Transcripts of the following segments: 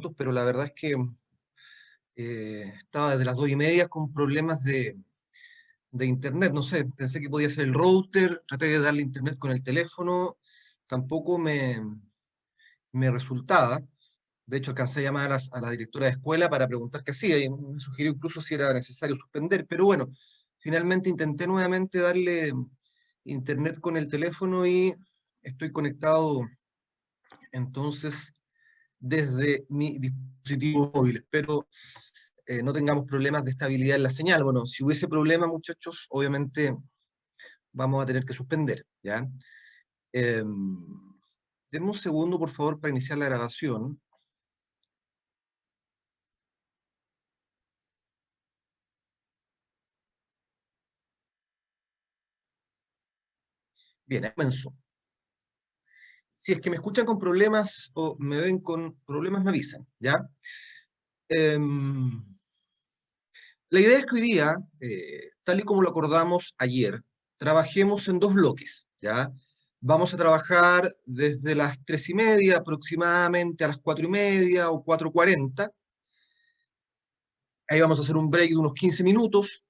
minutos, pero la verdad es que estaba desde las 2:30 con problemas de internet. No sé, pensé que podía ser el router, traté de darle internet con el teléfono, tampoco me resultaba. De hecho, alcancé a llamar a la directora de escuela para preguntar qué hacía, y me sugirió incluso si era necesario suspender, pero bueno, finalmente intenté nuevamente darle internet con el teléfono y estoy conectado entonces desde mi dispositivo móvil. Espero no tengamos problemas de estabilidad en la señal. Bueno, si hubiese problemas, muchachos, obviamente vamos a tener que suspender, ¿ya? Denme un segundo, por favor, para iniciar la grabación. Bien, comenzó. Si es que me escuchan con problemas o me ven con problemas, me avisan, ¿ya? Em, la idea es que hoy día, tal y como lo acordamos ayer, trabajemos en dos bloques, ¿ya? Vamos a trabajar desde las 3:30 aproximadamente a las 4:30 o 4:40. Ahí vamos a hacer un break de unos 15 minutos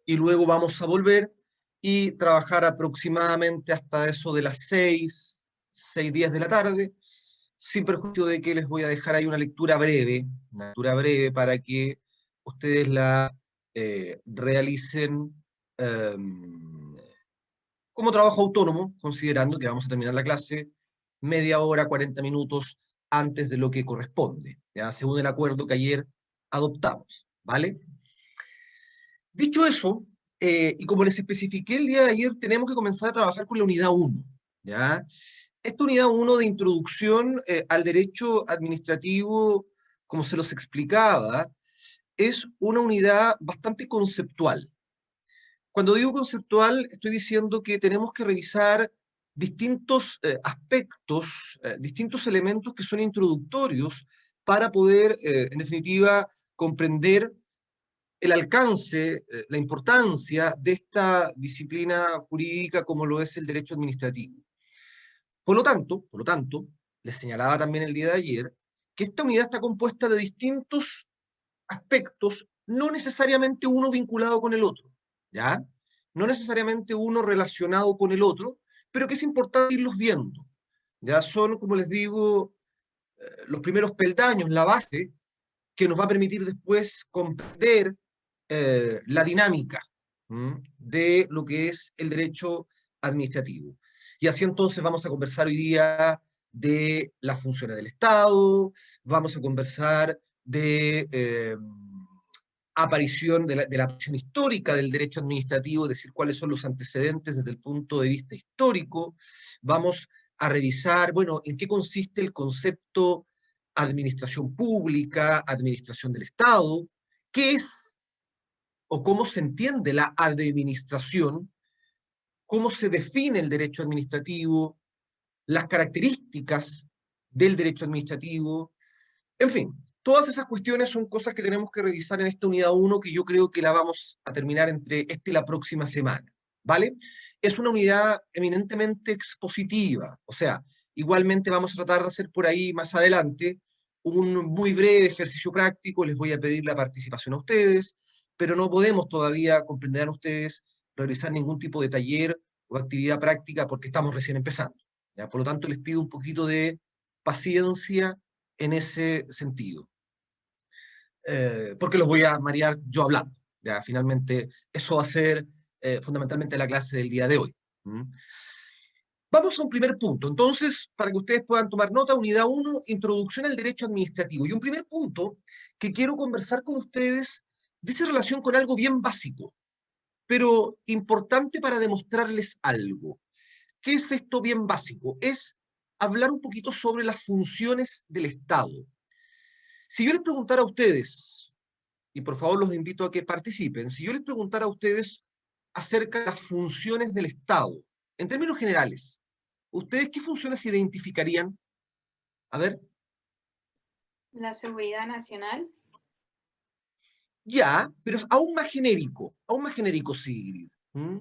y luego vamos a volver y trabajar aproximadamente hasta eso de las 6:10 de la tarde, sin perjuicio de que les voy a dejar ahí una lectura breve para que ustedes la realicen eh, como trabajo autónomo, considerando que vamos a terminar la clase media hora, 40 minutos antes de lo que corresponde, ¿ya? Según el acuerdo que ayer adoptamos, ¿vale? Dicho eso, y como les especifiqué el día de ayer, tenemos que comenzar a trabajar con la unidad uno, ¿ya? Esta unidad uno de introducción al derecho administrativo, como se los explicaba, es una unidad bastante conceptual. Cuando digo conceptual, estoy diciendo que tenemos que revisar distintos aspectos, distintos elementos que son introductorios para poder, en definitiva, comprender el alcance, la importancia de esta disciplina jurídica como lo es el derecho administrativo. Por lo tanto, les señalaba también el día de ayer que esta unidad está compuesta de distintos aspectos, no necesariamente uno vinculado con el otro, ¿ya? No necesariamente uno relacionado con el otro, pero que es importante irlos viendo. Ya son, como les digo, los primeros peldaños, la base, que nos va a permitir después comprender la dinámica de lo que es el derecho administrativo. Y así entonces vamos a conversar hoy día de las funciones del Estado, vamos a conversar de aparición de la aparición histórica del derecho administrativo, es decir, cuáles son los antecedentes desde el punto de vista histórico. Vamos a revisar, bueno, en qué consiste el concepto administración pública, administración del Estado, qué es o cómo se entiende la administración, cómo se define el derecho administrativo, las características del derecho administrativo, en fin, todas esas cuestiones son cosas que tenemos que revisar en esta unidad uno, que yo creo que la vamos a terminar entre esta y la próxima semana, ¿vale? Es una unidad eminentemente expositiva, o sea, igualmente vamos a tratar de hacer por ahí más adelante un muy breve ejercicio práctico, les voy a pedir la participación a ustedes, pero no podemos todavía, comprenderán ustedes, realizar ningún tipo de taller o actividad práctica porque estamos recién empezando, ¿ya? Por lo tanto, les pido un poquito de paciencia en ese sentido, porque los voy a marear yo hablando. Ya, finalmente, eso va a ser fundamentalmente la clase del día de hoy. ¿Mm? Vamos a un primer punto. Entonces, para que ustedes puedan tomar nota, unidad uno, introducción al derecho administrativo. Y un primer punto que quiero conversar con ustedes dice relación con algo bien básico, pero importante para demostrarles algo. ¿Qué es esto bien básico? Es hablar un poquito sobre las funciones del Estado. Si yo les preguntara a ustedes, y por favor los invito a que participen, si yo les preguntara a ustedes acerca de las funciones del Estado, en términos generales, ¿ustedes qué funciones identificarían? A ver, La seguridad nacional. ya, pero es aún más genérico, Sigrid. ¿Mm?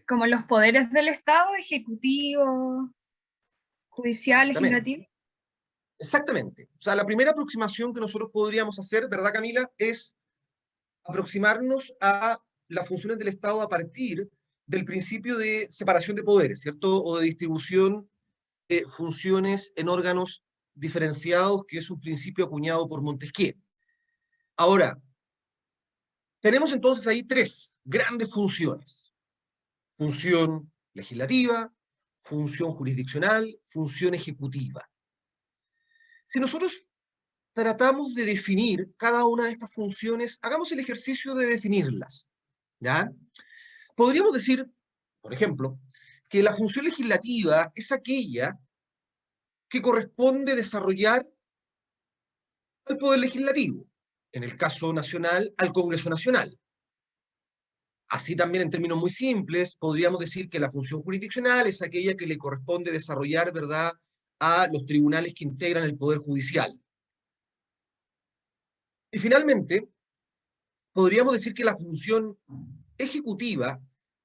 Como los poderes del Estado, ejecutivo, judicial, Exactamente, legislativo. Exactamente. O sea, la primera aproximación que nosotros podríamos hacer, ¿verdad, Camila?, es aproximarnos a las funciones del Estado a partir del principio de separación de poderes, ¿cierto? O de distribución de funciones en órganos diferenciados, que es un principio acuñado por Montesquieu. Ahora, tenemos entonces ahí tres grandes funciones. Función legislativa, función jurisdiccional, función ejecutiva. Si nosotros tratamos de definir cada una de estas funciones, hagamos el ejercicio de definirlas, ¿ya? Podríamos decir, por ejemplo, que la función legislativa es aquella que corresponde desarrollar al Poder Legislativo, en el caso nacional, al Congreso Nacional. Así también, en términos muy simples, podríamos decir que la función jurisdiccional es aquella que le corresponde desarrollar, ¿verdad?, a los tribunales que integran el Poder Judicial. Y finalmente, podríamos decir que la función ejecutiva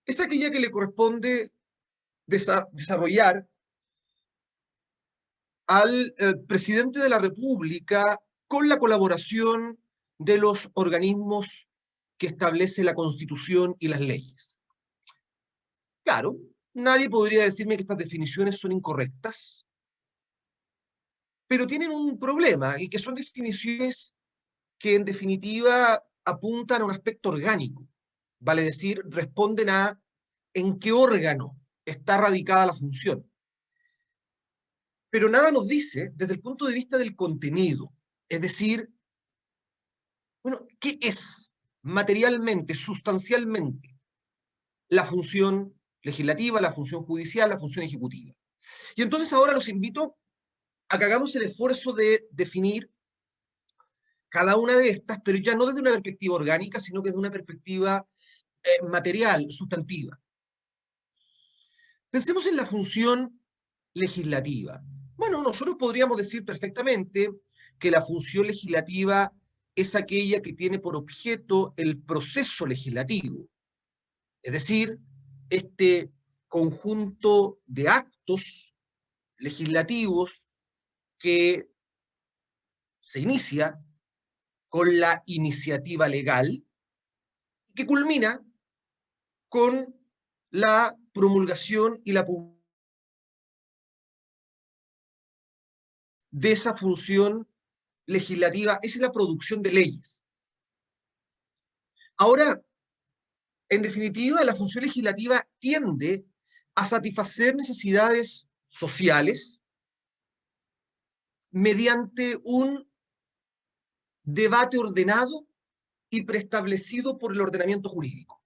es aquella que le corresponde desarrollar al presidente de la República con la colaboración de los organismos que establece la Constitución y las leyes. Claro, nadie podría decirme que estas definiciones son incorrectas, pero tienen un problema, y que son definiciones que en definitiva apuntan a un aspecto orgánico, vale decir, responden a en qué órgano está radicada la función. Pero nada nos dice desde el punto de vista del contenido, es decir, bueno, ¿qué es materialmente, sustancialmente, la función legislativa, la función judicial, la función ejecutiva? Y entonces ahora los invito a que hagamos el esfuerzo de definir cada una de estas, pero ya no desde una perspectiva orgánica, sino que desde una perspectiva material, sustantiva. Pensemos en la función legislativa. Bueno, nosotros podríamos decir perfectamente que la función legislativa es aquella que tiene por objeto el proceso legislativo, es decir, este conjunto de actos legislativos que se inicia con la iniciativa legal y que culmina con la promulgación y la publicación de esa función legislativa, esa es la producción de leyes. Ahora, en definitiva, la función legislativa tiende a satisfacer necesidades sociales mediante un debate ordenado y preestablecido por el ordenamiento jurídico.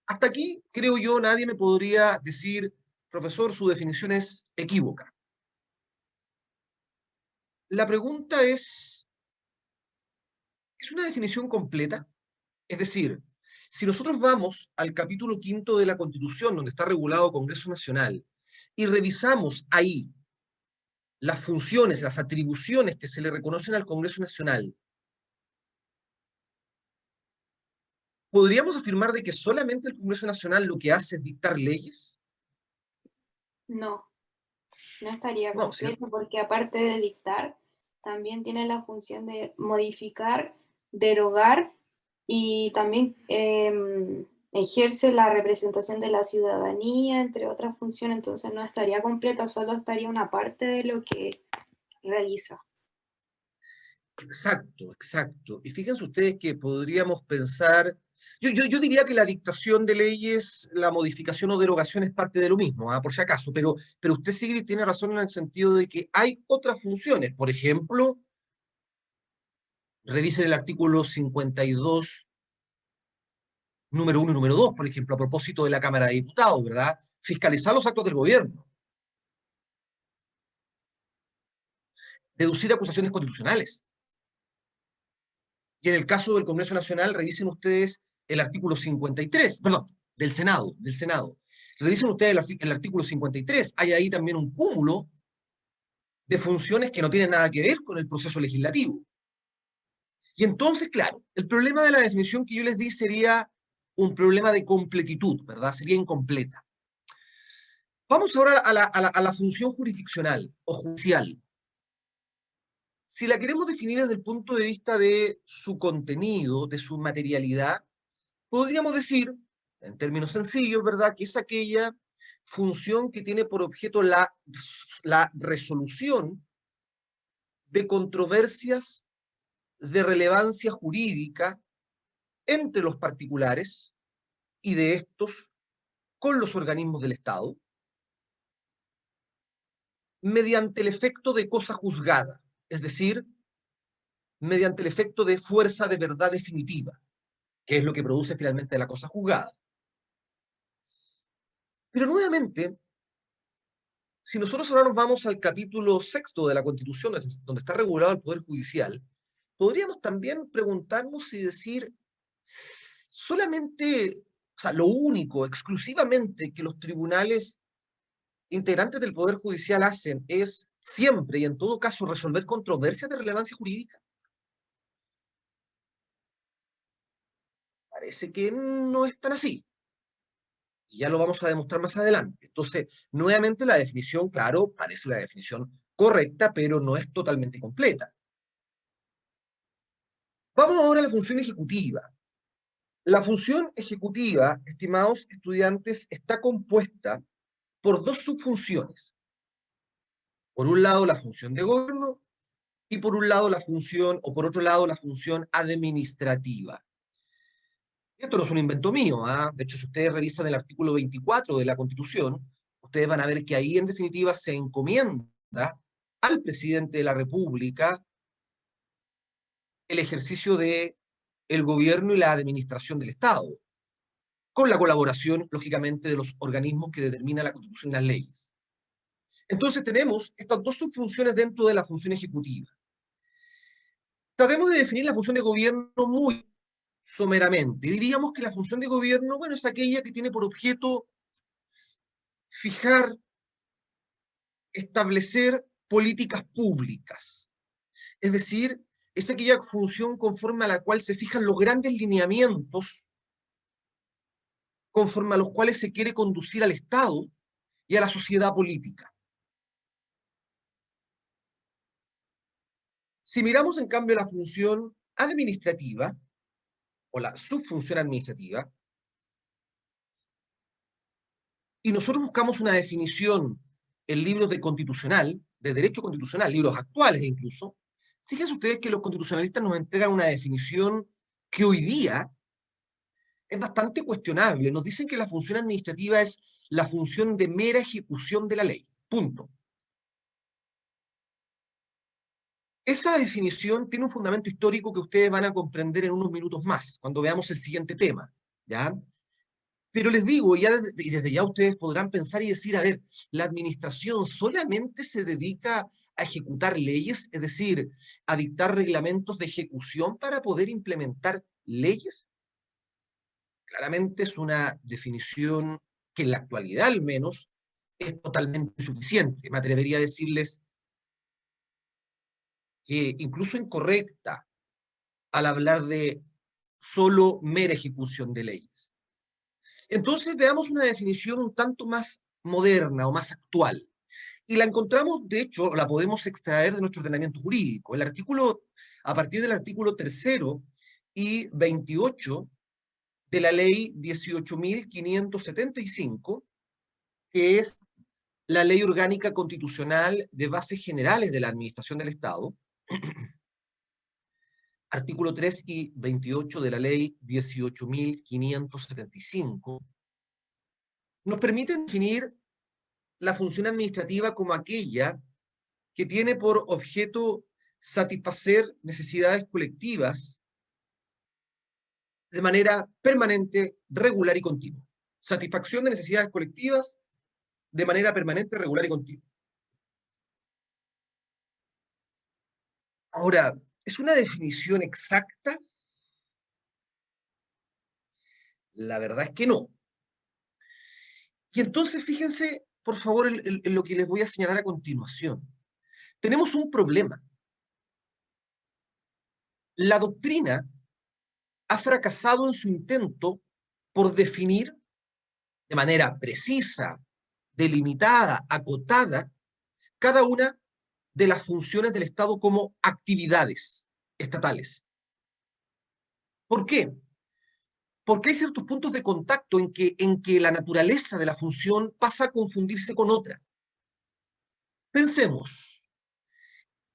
Hasta aquí, creo yo, nadie me podría decir, profesor, su definición es equívoca. La pregunta ¿es una definición completa? Es decir, si nosotros vamos al capítulo 5 de la Constitución, donde está regulado Congreso Nacional, y revisamos ahí las funciones, las atribuciones que se le reconocen al Congreso Nacional, ¿podríamos afirmar de que solamente el Congreso Nacional lo que hace es dictar leyes? No, no estaría No, completo ¿cierto? porque aparte de dictar, también tiene la función de modificar, derogar y también ejerce la representación de la ciudadanía, entre otras funciones, entonces no estaría completa, solo estaría una parte de lo que realiza. Exacto, exacto. Y fíjense ustedes que podríamos pensar, yo diría que la dictación de leyes, la modificación o derogación es parte de lo mismo, por si acaso, pero usted, Sigrid, tiene razón en el sentido de que hay otras funciones. Por ejemplo, revisen el artículo 52, número 1 y número 2, por ejemplo, a propósito de la Cámara de Diputados, ¿verdad? Fiscalizar los actos del gobierno, deducir acusaciones constitucionales. Y en el caso del Congreso Nacional, revisen ustedes el artículo 53, perdón, del Senado. Revisen ustedes el artículo 53, hay ahí también un cúmulo de funciones que no tienen nada que ver con el proceso legislativo. Y entonces, claro, el problema de la definición que yo les di sería un problema de completitud, ¿verdad? Sería incompleta. Vamos ahora a la función jurisdiccional o judicial. Si la queremos definir desde el punto de vista de su contenido, de su materialidad, podríamos decir, en términos sencillos, ¿verdad?, que es aquella función que tiene por objeto la resolución de controversias de relevancia jurídica entre los particulares y de estos con los organismos del Estado, mediante el efecto de cosa juzgada, es decir, mediante el efecto de fuerza de verdad definitiva, que es lo que produce finalmente la cosa juzgada. Pero nuevamente, si nosotros ahora nos vamos al capítulo 6 de la Constitución, donde está regulado el Poder Judicial, podríamos también preguntarnos y decir, solamente, o sea, lo único, exclusivamente que los tribunales integrantes del Poder Judicial hacen es siempre y en todo caso resolver controversias de relevancia jurídica. Parece que no es tan así. Y ya lo vamos a demostrar más adelante. Entonces, nuevamente la definición, claro, parece una definición correcta, pero no es totalmente completa. Vamos ahora a la función ejecutiva. La función ejecutiva, estimados estudiantes, está compuesta por dos subfunciones. Por un lado, la función de gobierno y por un lado la función, o por otro lado, la función administrativa. Esto no es un invento mío, ¿eh? De hecho, si ustedes revisan el artículo 24 de la Constitución, ustedes van a ver que ahí, en definitiva, se encomienda al presidente de la República el ejercicio de el gobierno y la administración del Estado, con la colaboración, lógicamente, de los organismos que determina la Constitución y las leyes. Entonces tenemos estas dos subfunciones dentro de la función ejecutiva. Tratemos de definir la función de gobierno muy someramente. Diríamos que la función de gobierno, bueno, es aquella que tiene por objeto fijar, establecer políticas públicas. Es decir, es aquella función conforme a la cual se fijan los grandes lineamientos conforme a los cuales se quiere conducir al Estado y a la sociedad política. Si miramos, en cambio, la función administrativa, o la subfunción administrativa, y nosotros buscamos una definición en libros de constitucional, de derecho constitucional, libros actuales incluso, fíjense ustedes que los constitucionalistas nos entregan una definición que hoy día es bastante cuestionable. Nos dicen que la función administrativa es la función de mera ejecución de la ley. Punto. Esa definición tiene un fundamento histórico que ustedes van a comprender en unos minutos más, cuando veamos el siguiente tema, ¿ya? Pero les digo, y desde ya ustedes podrán pensar y decir, a ver, la administración solamente se dedica a ejecutar leyes, es decir, a dictar reglamentos de ejecución para poder implementar leyes. Claramente es una definición que en la actualidad al menos es totalmente insuficiente. Me atrevería a decirles que incluso incorrecta al hablar de solo mera ejecución de leyes. Entonces veamos una definición un tanto más moderna o más actual. Y la encontramos, de hecho, la podemos extraer de nuestro ordenamiento jurídico. El artículo, a partir del artículo 3º y 28 de la ley 18.575, que es la ley orgánica constitucional de bases generales de la administración del Estado, artículo 3 y 28 de la ley 18.575, nos permiten definir la función administrativa como aquella que tiene por objeto satisfacer necesidades colectivas de manera permanente, regular y continua. Satisfacción de necesidades colectivas de manera permanente, regular y continua. Ahora, ¿es una definición exacta? La verdad es que no. Y entonces fíjense, por favor, en lo que les voy a señalar a continuación. Tenemos un problema. La doctrina ha fracasado en su intento por definir de manera precisa, delimitada, acotada, cada una de las funciones del Estado como actividades estatales. ¿Por qué? Porque hay ciertos puntos de contacto en que la naturaleza de la función pasa a confundirse con otra. Pensemos,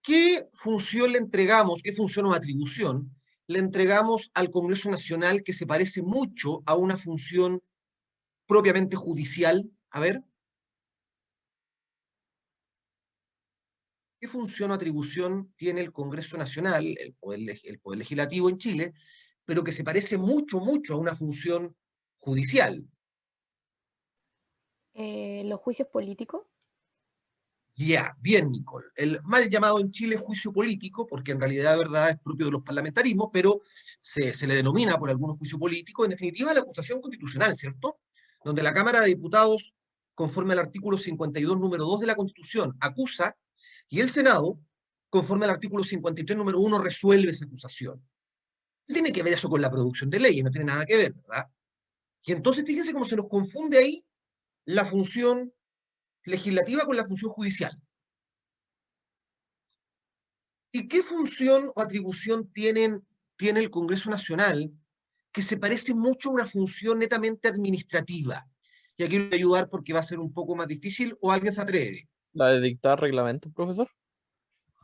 ¿qué función le entregamos, qué función o atribución le entregamos al Congreso Nacional que se parece mucho a una función propiamente judicial? A ver, ¿qué función o atribución tiene el Congreso Nacional, el poder legislativo en Chile, pero que se parece mucho, mucho a una función judicial? Los juicios políticos. Ya, bien, Nicole. El mal llamado en Chile juicio político, porque en realidad de verdad es propio de los parlamentarismos, pero se le denomina por algunos juicio político, en definitiva la acusación constitucional, ¿cierto? Donde la Cámara de Diputados, conforme al artículo 52, número 2 de la Constitución, acusa, y el Senado, conforme al artículo 53, número 1, resuelve esa acusación. Tiene que ver eso con la producción de leyes, no tiene nada que ver, ¿verdad? Y entonces fíjense cómo se nos confunde ahí la función legislativa con la función judicial. ¿Y qué función o atribución tiene el Congreso Nacional que se parece mucho a una función netamente administrativa? Y aquí voy a ayudar porque va a ser un poco más difícil o alguien se atreve. La de dictar reglamento, profesor.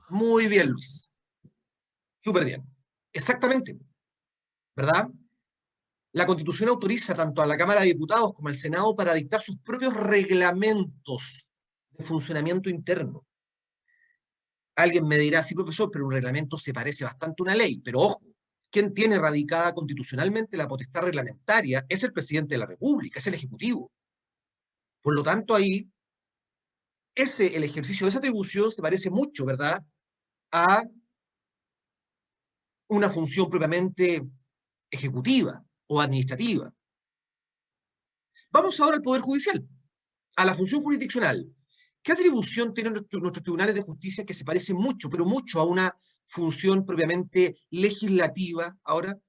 Muy bien, Luis. Súper bien. Exactamente, ¿verdad? La Constitución autoriza tanto a la Cámara de Diputados como al Senado para dictar sus propios reglamentos de funcionamiento interno. Alguien me dirá, sí, profesor, pero un reglamento se parece bastante a una ley. Pero ojo, quien tiene radicada constitucionalmente la potestad reglamentaria es el presidente de la República, es el Ejecutivo. Por lo tanto, ahí, el ejercicio de esa atribución se parece mucho, ¿verdad?, a una función propiamente ejecutiva o administrativa. Vamos ahora al Poder Judicial, a la función jurisdiccional. ¿Qué atribución tienen nuestros tribunales de justicia que se parece mucho, pero mucho a una función propiamente legislativa ahora?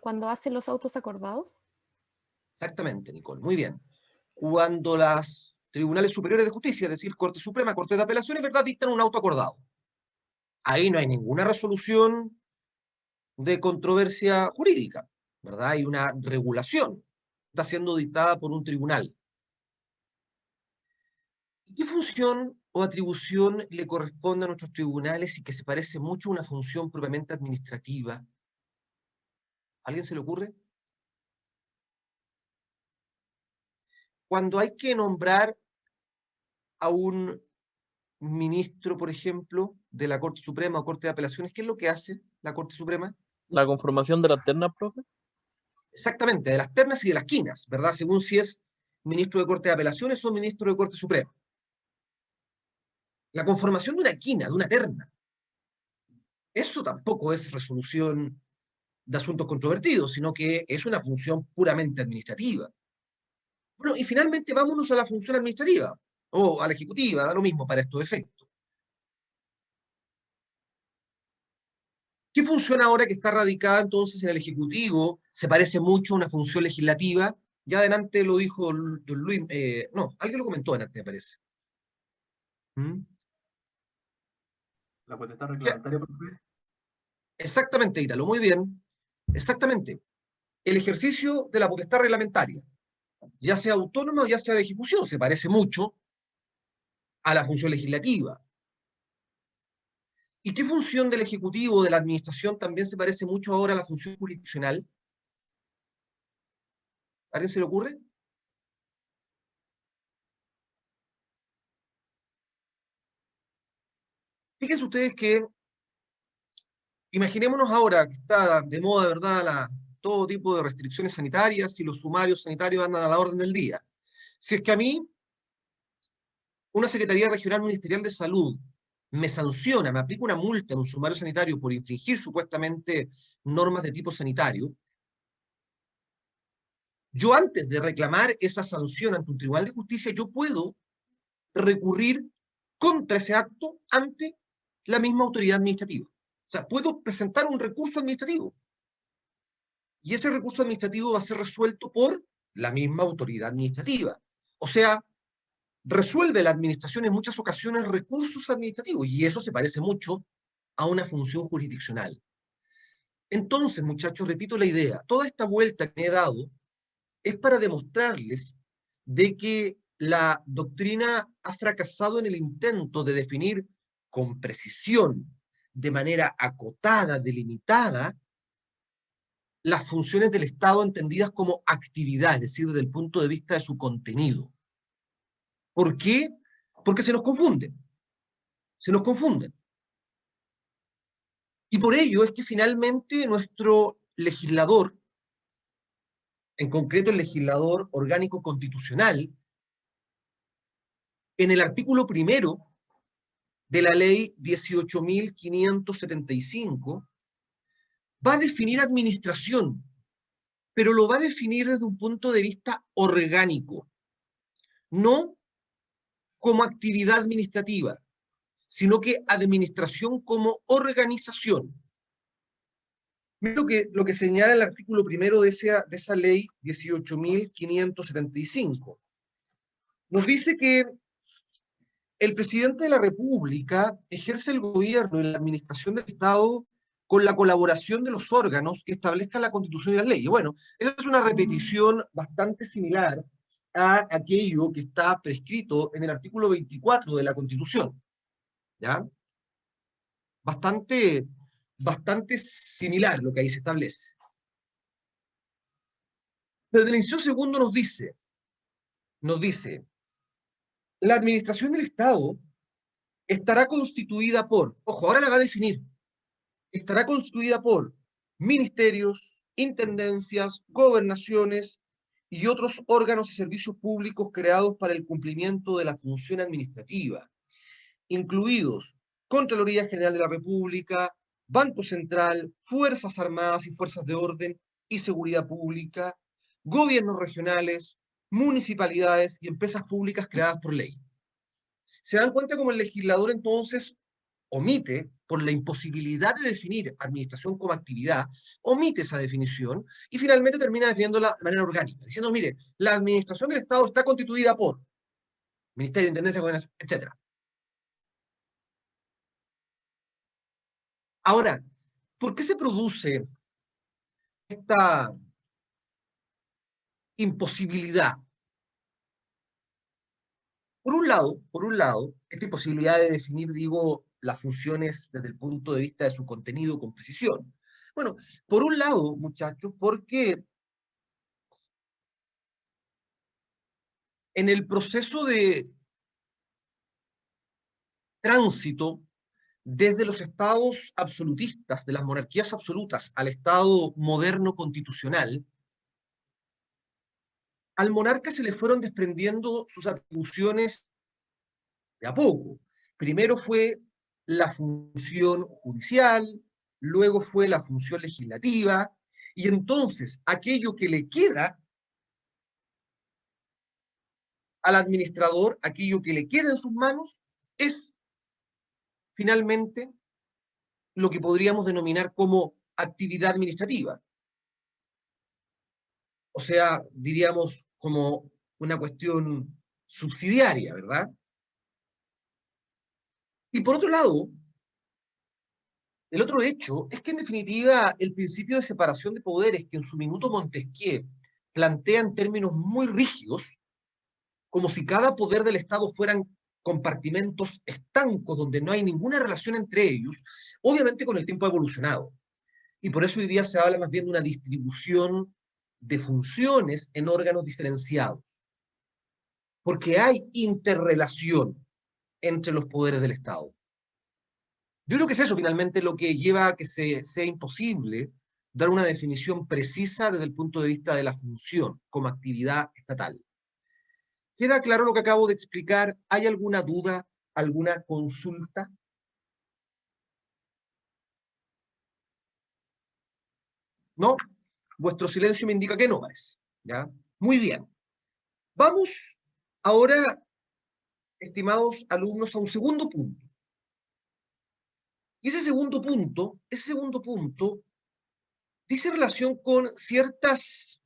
Cuando hacen los autos acordados. Exactamente, Nicole, muy bien. Cuando las tribunales superiores de justicia, es decir, Corte Suprema, Corte de Apelaciones, ¿verdad?, dictan un auto acordado. Ahí no hay ninguna resolución de controversia jurídica, ¿verdad? Hay una regulación, está siendo dictada por un tribunal. ¿Qué función o atribución le corresponde a nuestros tribunales y que se parece mucho a una función propiamente administrativa? ¿A alguien se le ocurre? Cuando hay que nombrar a un ministro, por ejemplo, de la Corte Suprema o Corte de Apelaciones, ¿qué es lo que hace la Corte Suprema? La conformación de la terna, profe. Exactamente, de las ternas y de las quinas, ¿verdad? Según si es ministro de Corte de Apelaciones o ministro de Corte Suprema. La conformación de una quina, de una terna, eso tampoco es resolución de asuntos controvertidos, sino que es una función puramente administrativa. Bueno, y finalmente vámonos a la función administrativa, o a la ejecutiva, da lo mismo para estos efectos. ¿Qué función ahora que está radicada entonces en el Ejecutivo se parece mucho a una función legislativa? Ya adelante lo dijo don Luis, no, alguien lo comentó adelante, me parece. ¿Mm? La potestad reglamentaria, por favor. Exactamente, Ítalo, muy bien. Exactamente. El ejercicio de la potestad reglamentaria, ya sea autónoma o ya sea de ejecución, se parece mucho a la función legislativa. ¿Y qué función del Ejecutivo o de la Administración también se parece mucho ahora a la función jurisdiccional? ¿A alguien se le ocurre? Fíjense ustedes que, imaginémonos ahora que está de moda, ¿verdad?, todo tipo de restricciones sanitarias y los sumarios sanitarios andan a la orden del día. Si es que a mí, una Secretaría Regional Ministerial de Salud me sanciona, me aplica una multa en un sumario sanitario por infringir supuestamente normas de tipo sanitario, yo antes de reclamar esa sanción ante un tribunal de justicia, yo puedo recurrir contra ese acto ante la misma autoridad administrativa. O sea, puedo presentar un recurso administrativo. y ese recurso administrativo va a ser resuelto por la misma autoridad administrativa. O sea, resuelve la administración en muchas ocasiones recursos administrativos, y eso se parece mucho a una función jurisdiccional. Entonces, muchachos, repito la idea, toda esta vuelta que he dado es para demostrarles de que la doctrina ha fracasado en el intento de definir con precisión, de manera acotada, delimitada, las funciones del Estado entendidas como actividad, es decir, desde el punto de vista de su contenido. ¿Por qué? Porque se nos confunden. Se nos confunden. Y por ello es que finalmente nuestro legislador, en concreto el legislador orgánico constitucional, en el artículo primero de la ley 18.575, va a definir administración, pero lo va a definir desde un punto de vista orgánico, no como actividad administrativa, sino que administración como organización. Mira lo que señala el artículo primero de esa ley 18.575. Nos dice que el presidente de la República ejerce el gobierno y la administración del Estado con la colaboración de los órganos que establezcan la Constitución y las leyes. Bueno, esa es una repetición bastante similar a aquello que está prescrito en el artículo 24 de la Constitución. ¿Ya? Bastante similar lo que ahí se establece. Pero el inciso segundo nos dice, la administración del Estado estará constituida por, ojo, ahora la va a definir, estará constituida por ministerios, intendencias, gobernaciones y otros órganos y servicios públicos creados para el cumplimiento de la función administrativa, incluidos Contraloría General de la República, Banco Central, Fuerzas Armadas y Fuerzas de Orden y Seguridad Pública, gobiernos regionales, municipalidades y empresas públicas creadas por ley. ¿Se dan cuenta cómo el legislador entonces omite, por la imposibilidad de definir administración como actividad, omite esa definición y finalmente termina definiéndola de manera orgánica, diciendo, mire, la administración del Estado está constituida por Ministerio, Intendencia, Gobernación, etc. Ahora, ¿por qué se produce esta imposibilidad? Por un lado, esta imposibilidad de definir, digo, las funciones desde el punto de vista de su contenido con precisión. Bueno, por un lado, muchachos, porque en el proceso de tránsito desde los estados absolutistas, de las monarquías absolutas, al estado moderno constitucional, al monarca se le fueron desprendiendo sus atribuciones de a poco. Primero fue la función judicial, luego fue la función legislativa, y entonces aquello que le queda al administrador, aquello que le queda en sus manos, es finalmente lo que podríamos denominar como actividad administrativa. O sea, diríamos como una cuestión subsidiaria, ¿verdad? Y por otro lado, el otro hecho es que en definitiva el principio de separación de poderes que en su minuto Montesquieu plantea en términos muy rígidos, como si cada poder del Estado fueran compartimentos estancos donde no hay ninguna relación entre ellos, obviamente con el tiempo ha evolucionado. Y por eso hoy día se habla más bien de una distribución de funciones en órganos diferenciados. Porque hay interrelación entre los poderes del Estado. Yo creo que es eso finalmente lo que lleva a que sea imposible dar una definición precisa desde el punto de vista de la función como actividad estatal. ¿Queda claro lo que acabo de explicar? ¿Hay alguna duda, alguna consulta? ¿No? Vuestro silencio me indica que no, parece. ¿Ya? Muy bien. Vamos ahora, estimados alumnos, a un segundo punto. Y ese segundo punto dice relación con ciertas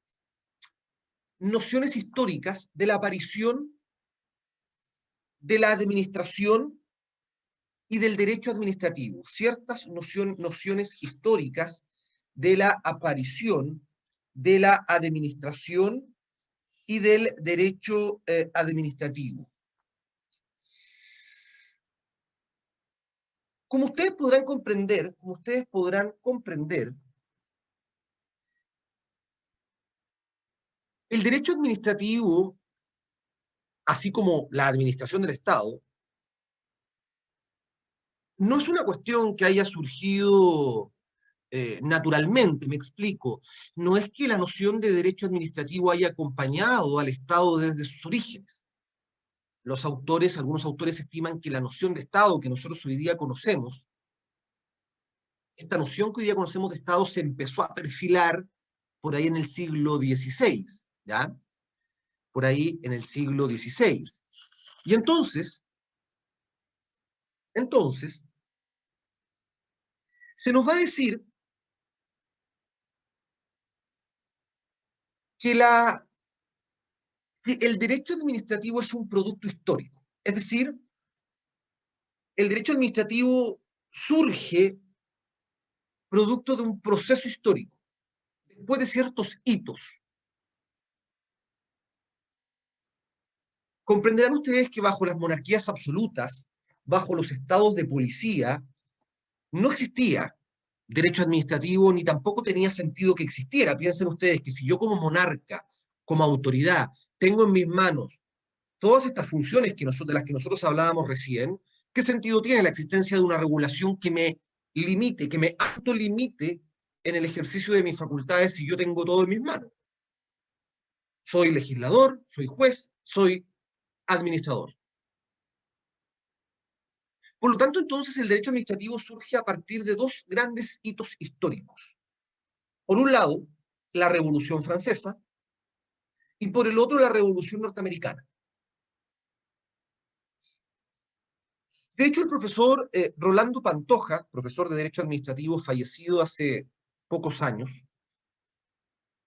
nociones históricas de la aparición de la administración y del derecho administrativo, ciertas nociones históricas de la aparición de la administración y del derecho administrativo. Como ustedes podrán comprender, el derecho administrativo, así como la administración del Estado, no es una cuestión que haya surgido naturalmente, me explico. No es que la noción de derecho administrativo haya acompañado al Estado desde sus orígenes. Algunos autores estiman que la noción de Estado que nosotros hoy día conocemos, esta noción que hoy día conocemos de Estado se empezó a perfilar por ahí en el siglo XVI, ¿ya? Por ahí en el siglo XVI. Y entonces, se nos va a decir que el derecho administrativo es un producto histórico. Es decir, el derecho administrativo surge producto de un proceso histórico, después de ciertos hitos. Comprenderán ustedes que bajo las monarquías absolutas, bajo los estados de policía, no existía derecho administrativo ni tampoco tenía sentido que existiera. Piensen ustedes que si yo como monarca, como autoridad, tengo en mis manos todas estas funciones de las que nosotros hablábamos recién, ¿qué sentido tiene la existencia de una regulación que me limite, que me autolimite en el ejercicio de mis facultades si yo tengo todo en mis manos? Soy legislador, soy juez, soy administrador. Por lo tanto, entonces, el derecho administrativo surge a partir de dos grandes hitos históricos. Por un lado, la Revolución Francesa, y por el otro, la Revolución Norteamericana. De hecho, el profesor Rolando Pantoja, profesor de Derecho Administrativo fallecido hace pocos años,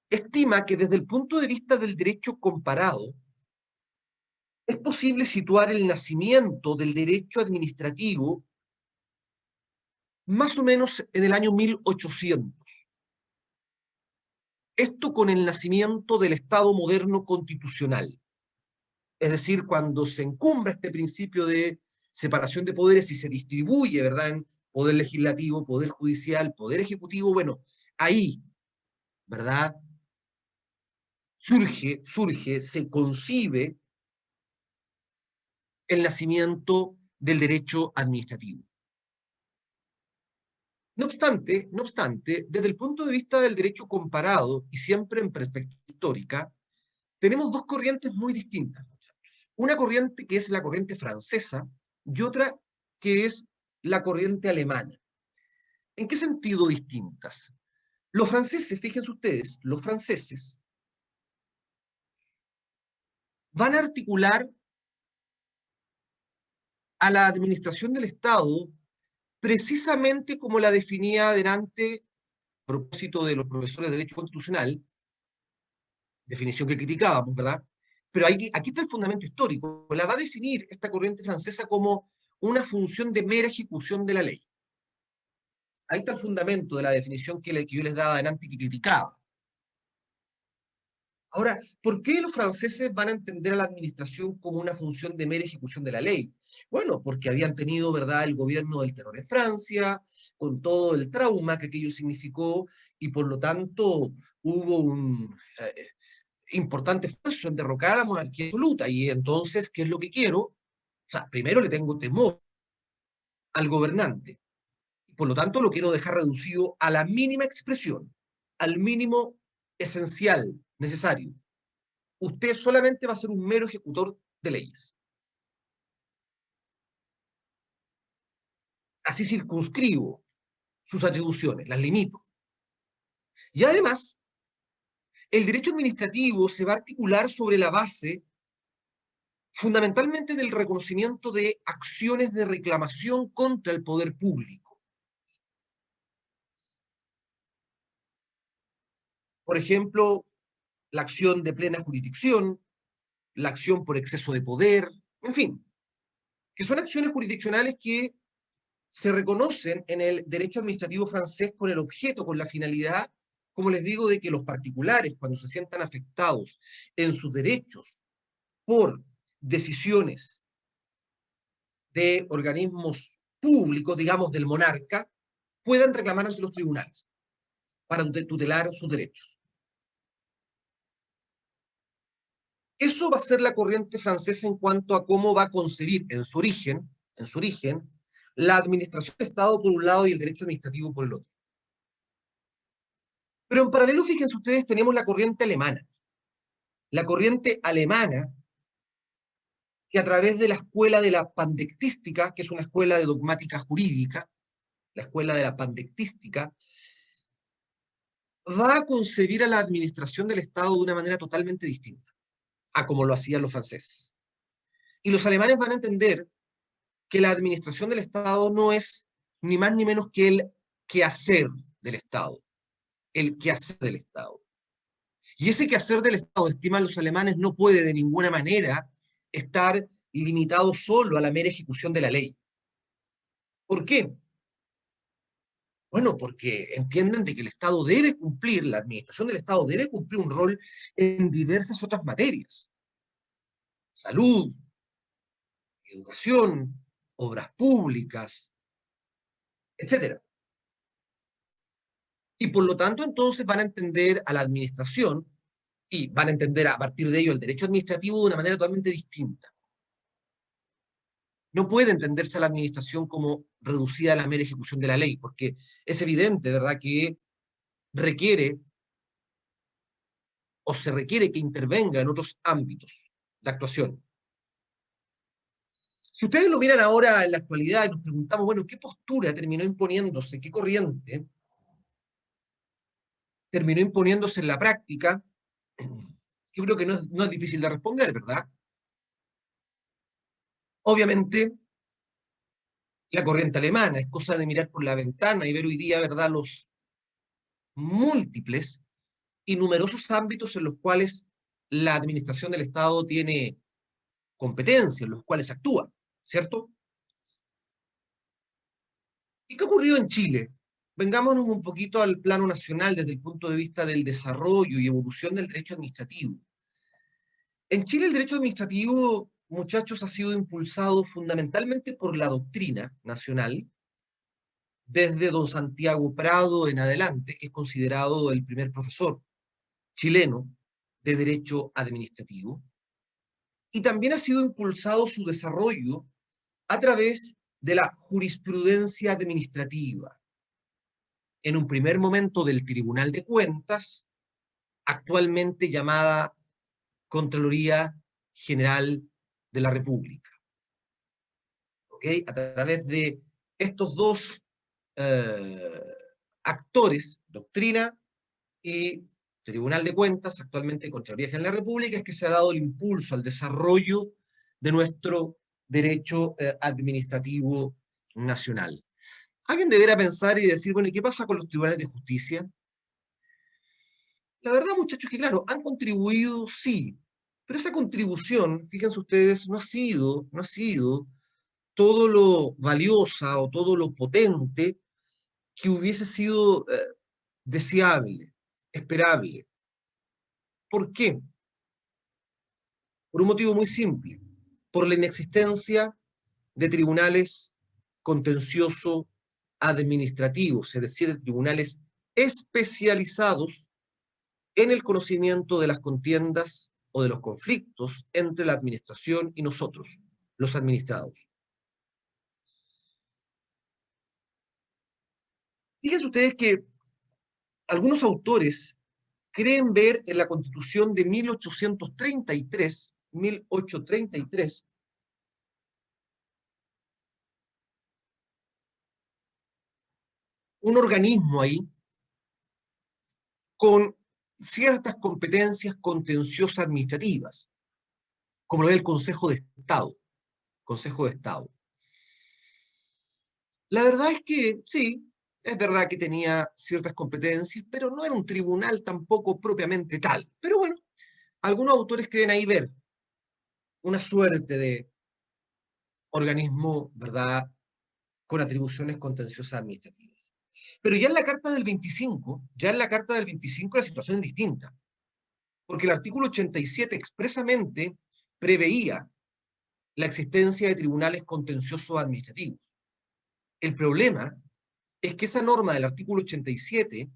estima que desde el punto de vista del derecho comparado, es posible situar el nacimiento del derecho administrativo más o menos en el año 1800. Esto con el nacimiento del Estado moderno constitucional. Es decir, cuando se encumbra este principio de separación de poderes y se distribuye, ¿verdad?, en poder legislativo, poder judicial, poder ejecutivo, bueno, ahí, ¿verdad?, se concibe el nacimiento del derecho administrativo. No obstante, desde el punto de vista del derecho comparado, y siempre en perspectiva histórica, tenemos dos corrientes muy distintas. Una corriente que es la corriente francesa y otra que es la corriente alemana. ¿En qué sentido distintas? Los franceses, fíjense ustedes, los franceses van a articular a la administración del Estado precisamente como la definía adelante, a propósito de los profesores de Derecho Constitucional, definición que criticábamos, ¿verdad? Pero aquí está el fundamento histórico. La va a definir esta corriente francesa como una función de mera ejecución de la ley. Ahí está el fundamento de la definición que yo les daba adelante y que criticaba. Ahora, ¿por qué los franceses van a entender a la administración como una función de mera ejecución de la ley? Bueno, porque habían tenido, ¿verdad?, el gobierno del terror en Francia, con todo el trauma que aquello significó, y por lo tanto hubo un importante esfuerzo en derrocar a la monarquía absoluta. Y entonces, ¿qué es lo que quiero? O sea, primero le tengo temor al gobernante. Por lo tanto, lo quiero dejar reducido a la mínima expresión, al mínimo esencial, necesario. Usted solamente va a ser un mero ejecutor de leyes. Así circunscribo sus atribuciones, las limito. Y además, el derecho administrativo se va a articular sobre la base fundamentalmente del reconocimiento de acciones de reclamación contra el poder público. Por ejemplo, la acción de plena jurisdicción, la acción por exceso de poder, en fin, que son acciones jurisdiccionales que se reconocen en el derecho administrativo francés con el objeto, con la finalidad, como les digo, de que los particulares, cuando se sientan afectados en sus derechos por decisiones de organismos públicos, digamos, del monarca, puedan reclamar ante los tribunales para tutelar sus derechos. Eso va a ser la corriente francesa en cuanto a cómo va a concebir en su origen, la administración del Estado por un lado y el derecho administrativo por el otro. Pero en paralelo, fíjense ustedes, tenemos la corriente alemana. La corriente alemana, que a través de la escuela de la pandectística, que es una escuela de dogmática jurídica, la escuela de la pandectística, va a concebir a la administración del Estado de una manera totalmente distinta a como lo hacían los franceses. Y los alemanes van a entender que la administración del Estado no es ni más ni menos que el quehacer del Estado, el quehacer del Estado. Y ese quehacer del Estado, estiman los alemanes, no puede de ninguna manera estar limitado solo a la mera ejecución de la ley. ¿Por qué? Bueno, porque entienden de que el Estado debe cumplir, la administración del Estado debe cumplir un rol en diversas otras materias. Salud, educación, obras públicas, etcétera. Y por lo tanto, entonces van a entender a la administración y van a entender a partir de ello el derecho administrativo de una manera totalmente distinta. No puede entenderse a la administración como reducida a la mera ejecución de la ley, porque es evidente, ¿verdad?, que requiere o se requiere que intervenga en otros ámbitos de actuación. Si ustedes lo miran ahora en la actualidad y nos preguntamos, bueno, ¿qué postura terminó imponiéndose, qué corriente terminó imponiéndose en la práctica? Yo creo que no es difícil de responder, ¿verdad? Obviamente, la corriente alemana, es cosa de mirar por la ventana y ver hoy día, ¿verdad?, los múltiples y numerosos ámbitos en los cuales la administración del Estado tiene competencia, en los cuales actúa, ¿cierto? ¿Y qué ha ocurrido en Chile? Vengámonos un poquito al plano nacional desde el punto de vista del desarrollo y evolución del derecho administrativo. En Chile el derecho administrativo, muchachos, ha sido impulsado fundamentalmente por la doctrina nacional, desde don Santiago Prado en adelante, que es considerado el primer profesor chileno de derecho administrativo, y también ha sido impulsado su desarrollo a través de la jurisprudencia administrativa, en un primer momento del Tribunal de Cuentas, actualmente llamada Contraloría General de la República. ¿Ok? A través de estos dos actores, doctrina y Tribunal de Cuentas, actualmente Contraloría General de la República, es que se ha dado el impulso al desarrollo de nuestro derecho administrativo nacional. Alguien deberá pensar y decir, bueno, ¿y qué pasa con los tribunales de justicia? La verdad, muchachos, que claro, han contribuido, sí, pero esa contribución, fíjense ustedes, no ha sido todo lo valiosa o todo lo potente que hubiese sido deseable, esperable. ¿Por qué? Por un motivo muy simple, por la inexistencia de tribunales contencioso administrativos, es decir, de tribunales especializados en el conocimiento de las contiendas o de los conflictos entre la administración y nosotros, los administrados. Fíjense ustedes que algunos autores creen ver en la Constitución de 1833, un organismo ahí con ciertas competencias contenciosas administrativas, como lo es el Consejo de Estado. Consejo de Estado. La verdad es que sí, Es verdad que tenía ciertas competencias, pero no era un tribunal tampoco propiamente tal. Pero bueno, algunos autores creen ahí ver una suerte de organismo, ¿verdad?, con atribuciones contenciosas administrativas. Pero ya en la Carta del 25, la situación es distinta, porque el artículo 87 expresamente preveía la existencia de tribunales contenciosos administrativos. El problema es que esa norma del artículo 87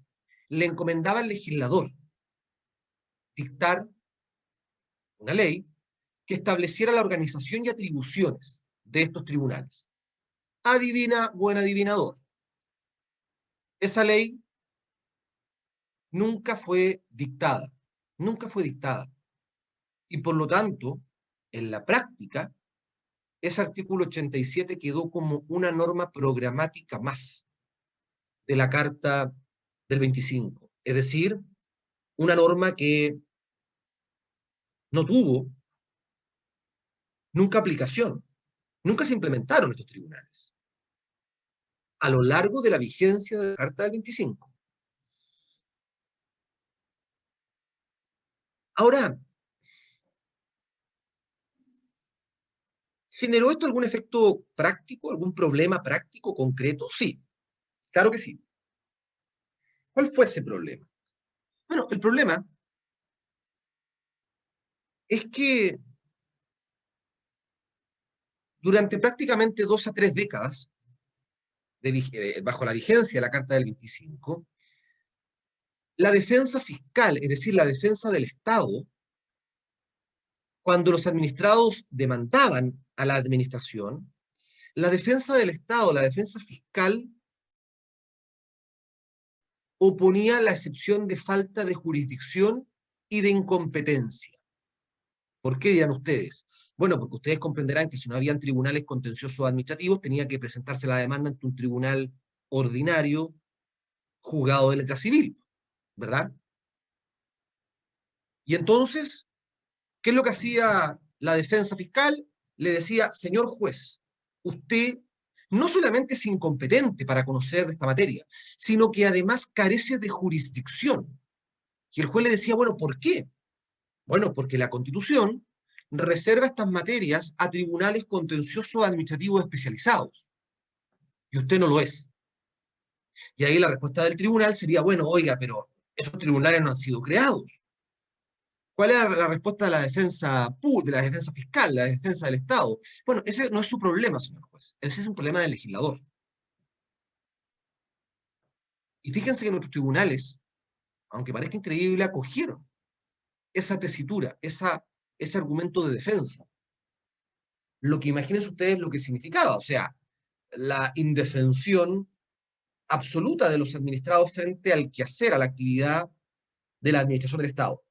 le encomendaba al legislador dictar una ley que estableciera la organización y atribuciones de estos tribunales. Adivina, buen adivinador. Esa ley nunca fue dictada, nunca fue dictada. Y por lo tanto, en la práctica, ese artículo 87 quedó como una norma programática más de la Carta del 25. Es decir, una norma que no tuvo nunca aplicación, nunca se implementaron estos tribunales a lo largo de la vigencia de la Carta del 25. Ahora, ¿generó esto algún efecto práctico, algún problema práctico concreto? Sí, claro que sí. ¿Cuál fue ese problema? Bueno, el problema es que durante prácticamente 2 a 3 décadas, bajo la vigencia de la Carta del 25, la defensa fiscal, es decir, la defensa del Estado, cuando los administrados demandaban a la administración, la defensa del Estado, la defensa fiscal, oponía la excepción de falta de jurisdicción y de incompetencia. ¿Por qué dirán ustedes? Bueno, porque ustedes comprenderán que si no habían tribunales contenciosos administrativos, tenía que presentarse la demanda ante un tribunal ordinario, juzgado de letra civil, ¿verdad? Y entonces, ¿qué es lo que hacía la defensa fiscal? Le decía, señor juez, usted no solamente es incompetente para conocer de esta materia, sino que además carece de jurisdicción. Y el juez le decía, bueno, ¿por qué? Bueno, porque la Constitución reserva estas materias a tribunales contenciosos administrativos especializados, y usted no lo es. Y ahí la respuesta del tribunal sería, bueno, oiga, pero esos tribunales no han sido creados. ¿Cuál es la respuesta de la defensa fiscal, la defensa del Estado? Bueno, ese no es su problema, señor juez. Ese es un problema del legislador. Y fíjense que nuestros tribunales, aunque parezca increíble, acogieron esa tesitura, ese argumento de defensa. Lo que imagínense ustedes lo que significaba, o sea, la indefensión absoluta de los administrados frente al quehacer, a la actividad de la administración del Estado.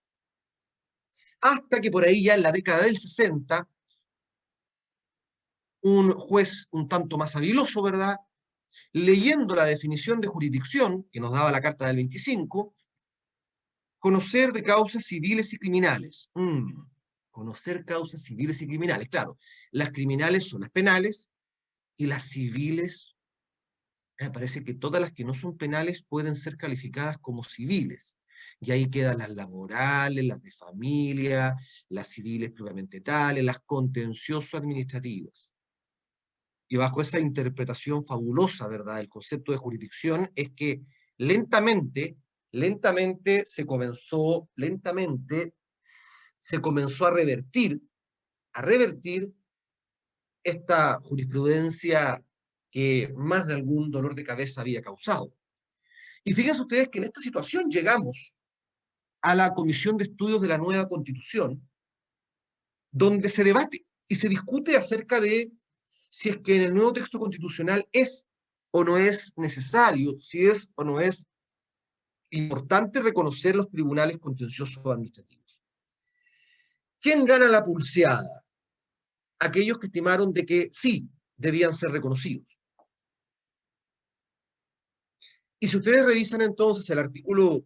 Hasta que por ahí ya en la década del 60, un juez un tanto más habiloso, ¿verdad?, leyendo la definición de jurisdicción que nos daba la Carta del 25, conocer de causas civiles y criminales. Conocer causas civiles y criminales. Claro, las criminales son las penales y las civiles, me parece que todas las que no son penales pueden ser calificadas como civiles. Y ahí quedan las laborales, las de familia, las civiles propiamente tales, las contencioso-administrativas. Y bajo esa interpretación fabulosa, ¿verdad?, del concepto de jurisdicción, es que lentamente se comenzó a revertir esta jurisprudencia que más de algún dolor de cabeza había causado. Y fíjense ustedes que en esta situación llegamos a la Comisión de Estudios de la Nueva Constitución, donde se debate y se discute acerca de si es que en el nuevo texto constitucional es o no es necesario, si es o no es importante reconocer los tribunales contenciosos administrativos. ¿Quién gana la pulseada? Aquellos que estimaron de que sí, debían ser reconocidos. Y si ustedes revisan entonces el artículo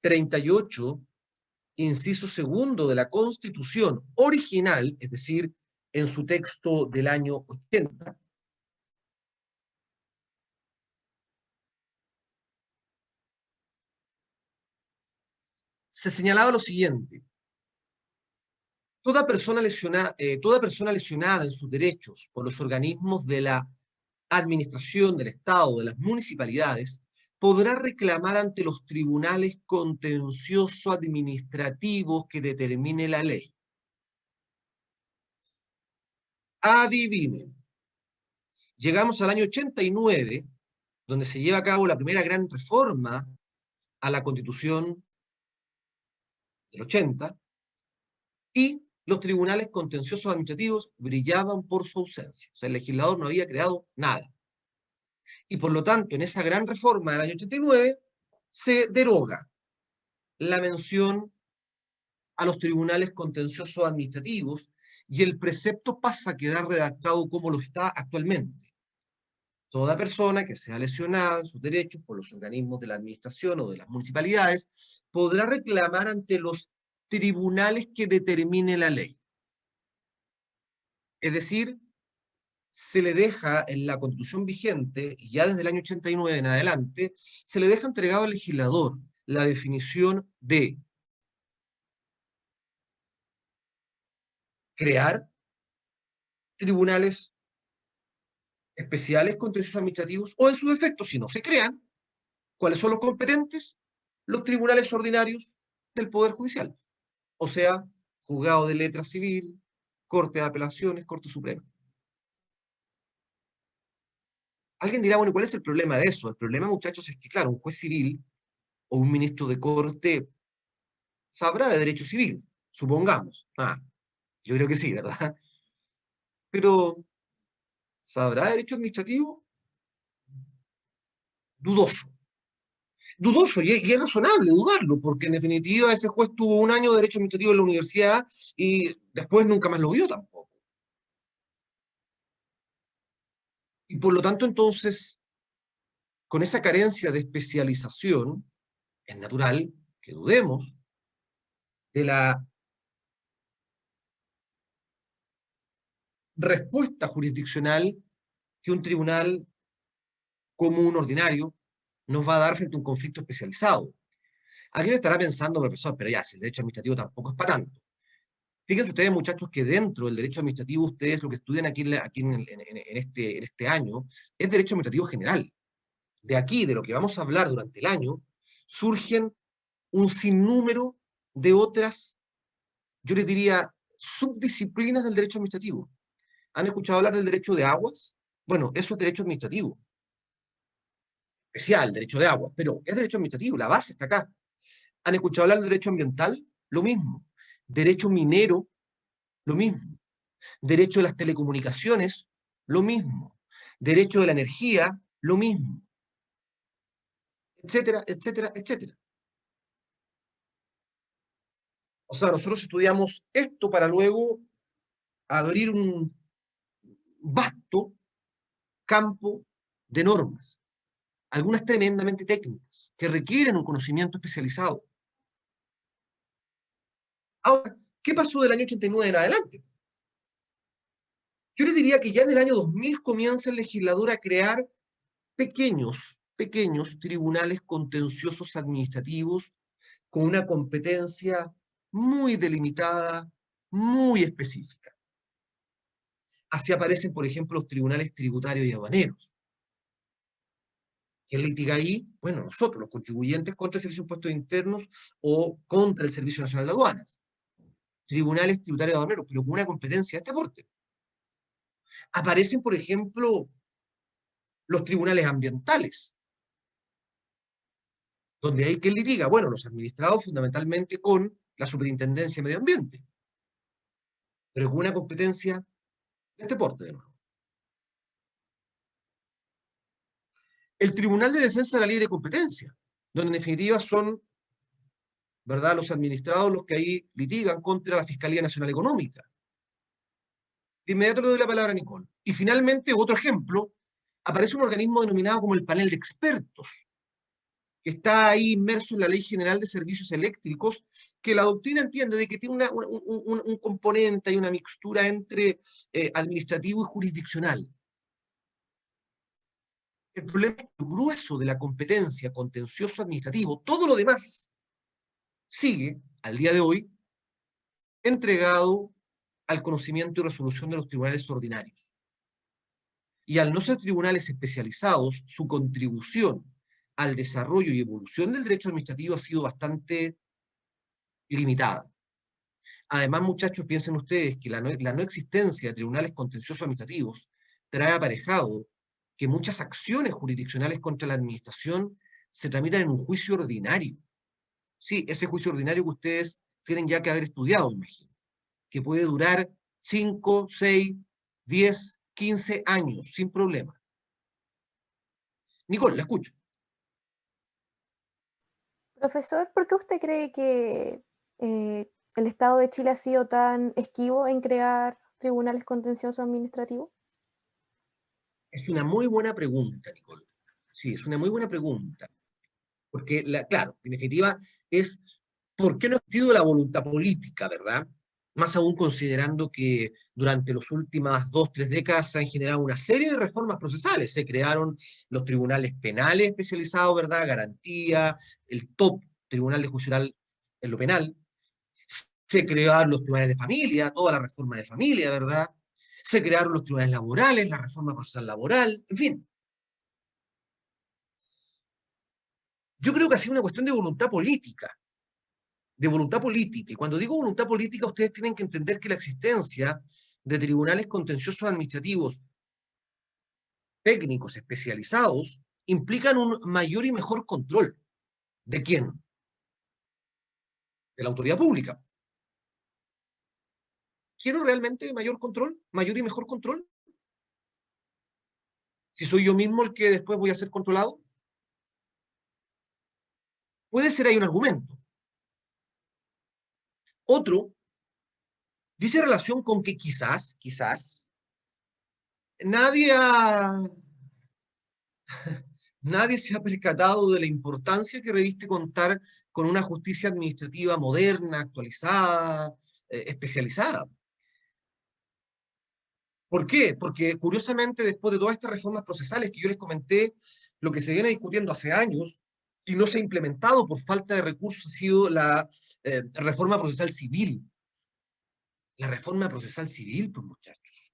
38, inciso segundo de la Constitución original, es decir, en su texto del año 80, se señalaba lo siguiente: toda persona lesionada en sus derechos por los organismos de la administración del Estado, de las municipalidades, podrá reclamar ante los tribunales contencioso-administrativos que determine la ley. Adivinen, llegamos al año 89, donde se lleva a cabo la primera gran reforma a la Constitución del 80, y los tribunales contenciosos administrativos brillaban por su ausencia. O sea, el legislador no había creado nada. Y por lo tanto, en esa gran reforma del año 89, se deroga la mención a los tribunales contenciosos administrativos y el precepto pasa a quedar redactado como lo está actualmente. Toda persona que sea lesionada en sus derechos por los organismos de la administración o de las municipalidades podrá reclamar ante los tribunales que determine la ley. Es decir, se le deja en la Constitución vigente, y ya desde el año 89 en adelante, se le deja entregado al legislador la definición de crear tribunales especiales contenciosos administrativos, o en su defecto, si no se crean, ¿cuáles son los competentes? Los tribunales ordinarios del Poder Judicial, o sea, Juzgado de Letra Civil, Corte de Apelaciones, Corte Suprema. Alguien dirá, bueno, ¿cuál es el problema de eso? El problema, muchachos, es que, claro, un juez civil o un ministro de corte sabrá de derecho civil, supongamos. Yo creo que sí, ¿verdad? Pero, ¿sabrá de derecho administrativo? Dudoso. Dudoso, y es razonable dudarlo, porque en definitiva ese juez tuvo un año de derecho administrativo en la universidad y después nunca más lo vio tampoco. Y por lo tanto, entonces, con esa carencia de especialización, es natural que dudemos de la respuesta jurisdiccional que un tribunal común ordinario nos va a dar frente a un conflicto especializado. Alguien estará pensando, profesor, pero ya, si el derecho administrativo tampoco es para tanto. Fíjense ustedes, muchachos, que dentro del derecho administrativo, ustedes lo que estudian aquí en este año es derecho administrativo general. De aquí, de lo que vamos a hablar durante el año, surgen un sinnúmero de otras, yo les diría, subdisciplinas del derecho administrativo. ¿Han escuchado hablar del derecho de aguas? Bueno, eso es derecho administrativo. Especial, derecho de aguas, pero es derecho administrativo, la base está acá. ¿Han escuchado hablar del derecho ambiental? Lo mismo. Derecho minero, lo mismo. Derecho de las telecomunicaciones, lo mismo. Derecho de la energía, lo mismo. Etcétera, etcétera, etcétera. O sea, nosotros estudiamos esto para luego abrir un vasto campo de normas, algunas tremendamente técnicas, que requieren un conocimiento especializado. Ahora, ¿qué pasó del año 89 en adelante? Yo les diría que ya en el año 2000 comienza el legislador a crear pequeños tribunales contenciosos administrativos con una competencia muy delimitada, muy específica. Así aparecen, por ejemplo, los tribunales tributarios y aduaneros. ¿Quién litiga ahí? Bueno, nosotros, los contribuyentes, contra el Servicio de Impuestos Internos o contra el Servicio Nacional de Aduanas. Tribunales tributarios y aduaneros, pero con una competencia de este porte. Aparecen, por ejemplo, los tribunales ambientales, donde hay quien litiga, bueno, los administrados fundamentalmente con la Superintendencia de Medio Ambiente, pero con una competencia de este porte, de nuevo. El Tribunal de Defensa de la Libre Competencia, donde en definitiva son, ¿verdad?, los administrados los que ahí litigan contra la Fiscalía Nacional Económica. De inmediato le doy la palabra a Nicole. Y finalmente, otro ejemplo, aparece un organismo denominado como el panel de expertos, que está ahí inmerso en la Ley General de Servicios Eléctricos, que la doctrina entiende de que tiene un componente y una mixtura entre administrativo y jurisdiccional. El problema es que el grueso de la competencia contencioso administrativo, todo lo demás, sigue, al día de hoy, entregado al conocimiento y resolución de los tribunales ordinarios. Y al no ser tribunales especializados, su contribución al desarrollo y evolución del derecho administrativo ha sido bastante limitada. Además, muchachos, piensen ustedes que la no existencia de tribunales contenciosos administrativos trae aparejado que muchas acciones jurisdiccionales contra la administración se tramitan en un juicio ordinario. Sí, ese juicio ordinario que ustedes tienen ya que haber estudiado, me imagino, que puede durar 5, 6, 10, 15 años, sin problema. Nicole, la escucho. Profesor, ¿por qué usted cree que el Estado de Chile ha sido tan esquivo en crear tribunales contenciosos administrativos? Es una muy buena pregunta, Nicole. Sí, es una muy buena pregunta. Porque, claro, en definitiva, es ¿por qué no ha existido la voluntad política, verdad? Más aún considerando que durante las últimas 2, 3 décadas se han generado una serie de reformas procesales. Se crearon los tribunales penales especializados, ¿verdad? Garantía, el top tribunal de juicio oral en lo penal. Se crearon los tribunales de familia, toda la reforma de familia, ¿verdad? Se crearon los tribunales laborales, la reforma procesal laboral, en fin. Yo creo que ha sido una cuestión de voluntad política. De voluntad política. Y cuando digo voluntad política, ustedes tienen que entender que la existencia de tribunales contenciosos administrativos técnicos especializados implican un mayor y mejor control. ¿De quién? De la autoridad pública. ¿Quiero realmente mayor control? ¿Mayor y mejor control? Si soy yo mismo el que después voy a ser controlado. Puede ser ahí un argumento. Otro dice relación con que quizás, nadie ha nadie se ha percatado de la importancia que reviste contar con una justicia administrativa moderna, actualizada, especializada. ¿Por qué? Porque curiosamente después de todas estas reformas procesales que yo les comenté, lo que se viene discutiendo hace años y no se ha implementado por falta de recursos ha sido la reforma procesal civil. La reforma procesal civil, pues muchachos.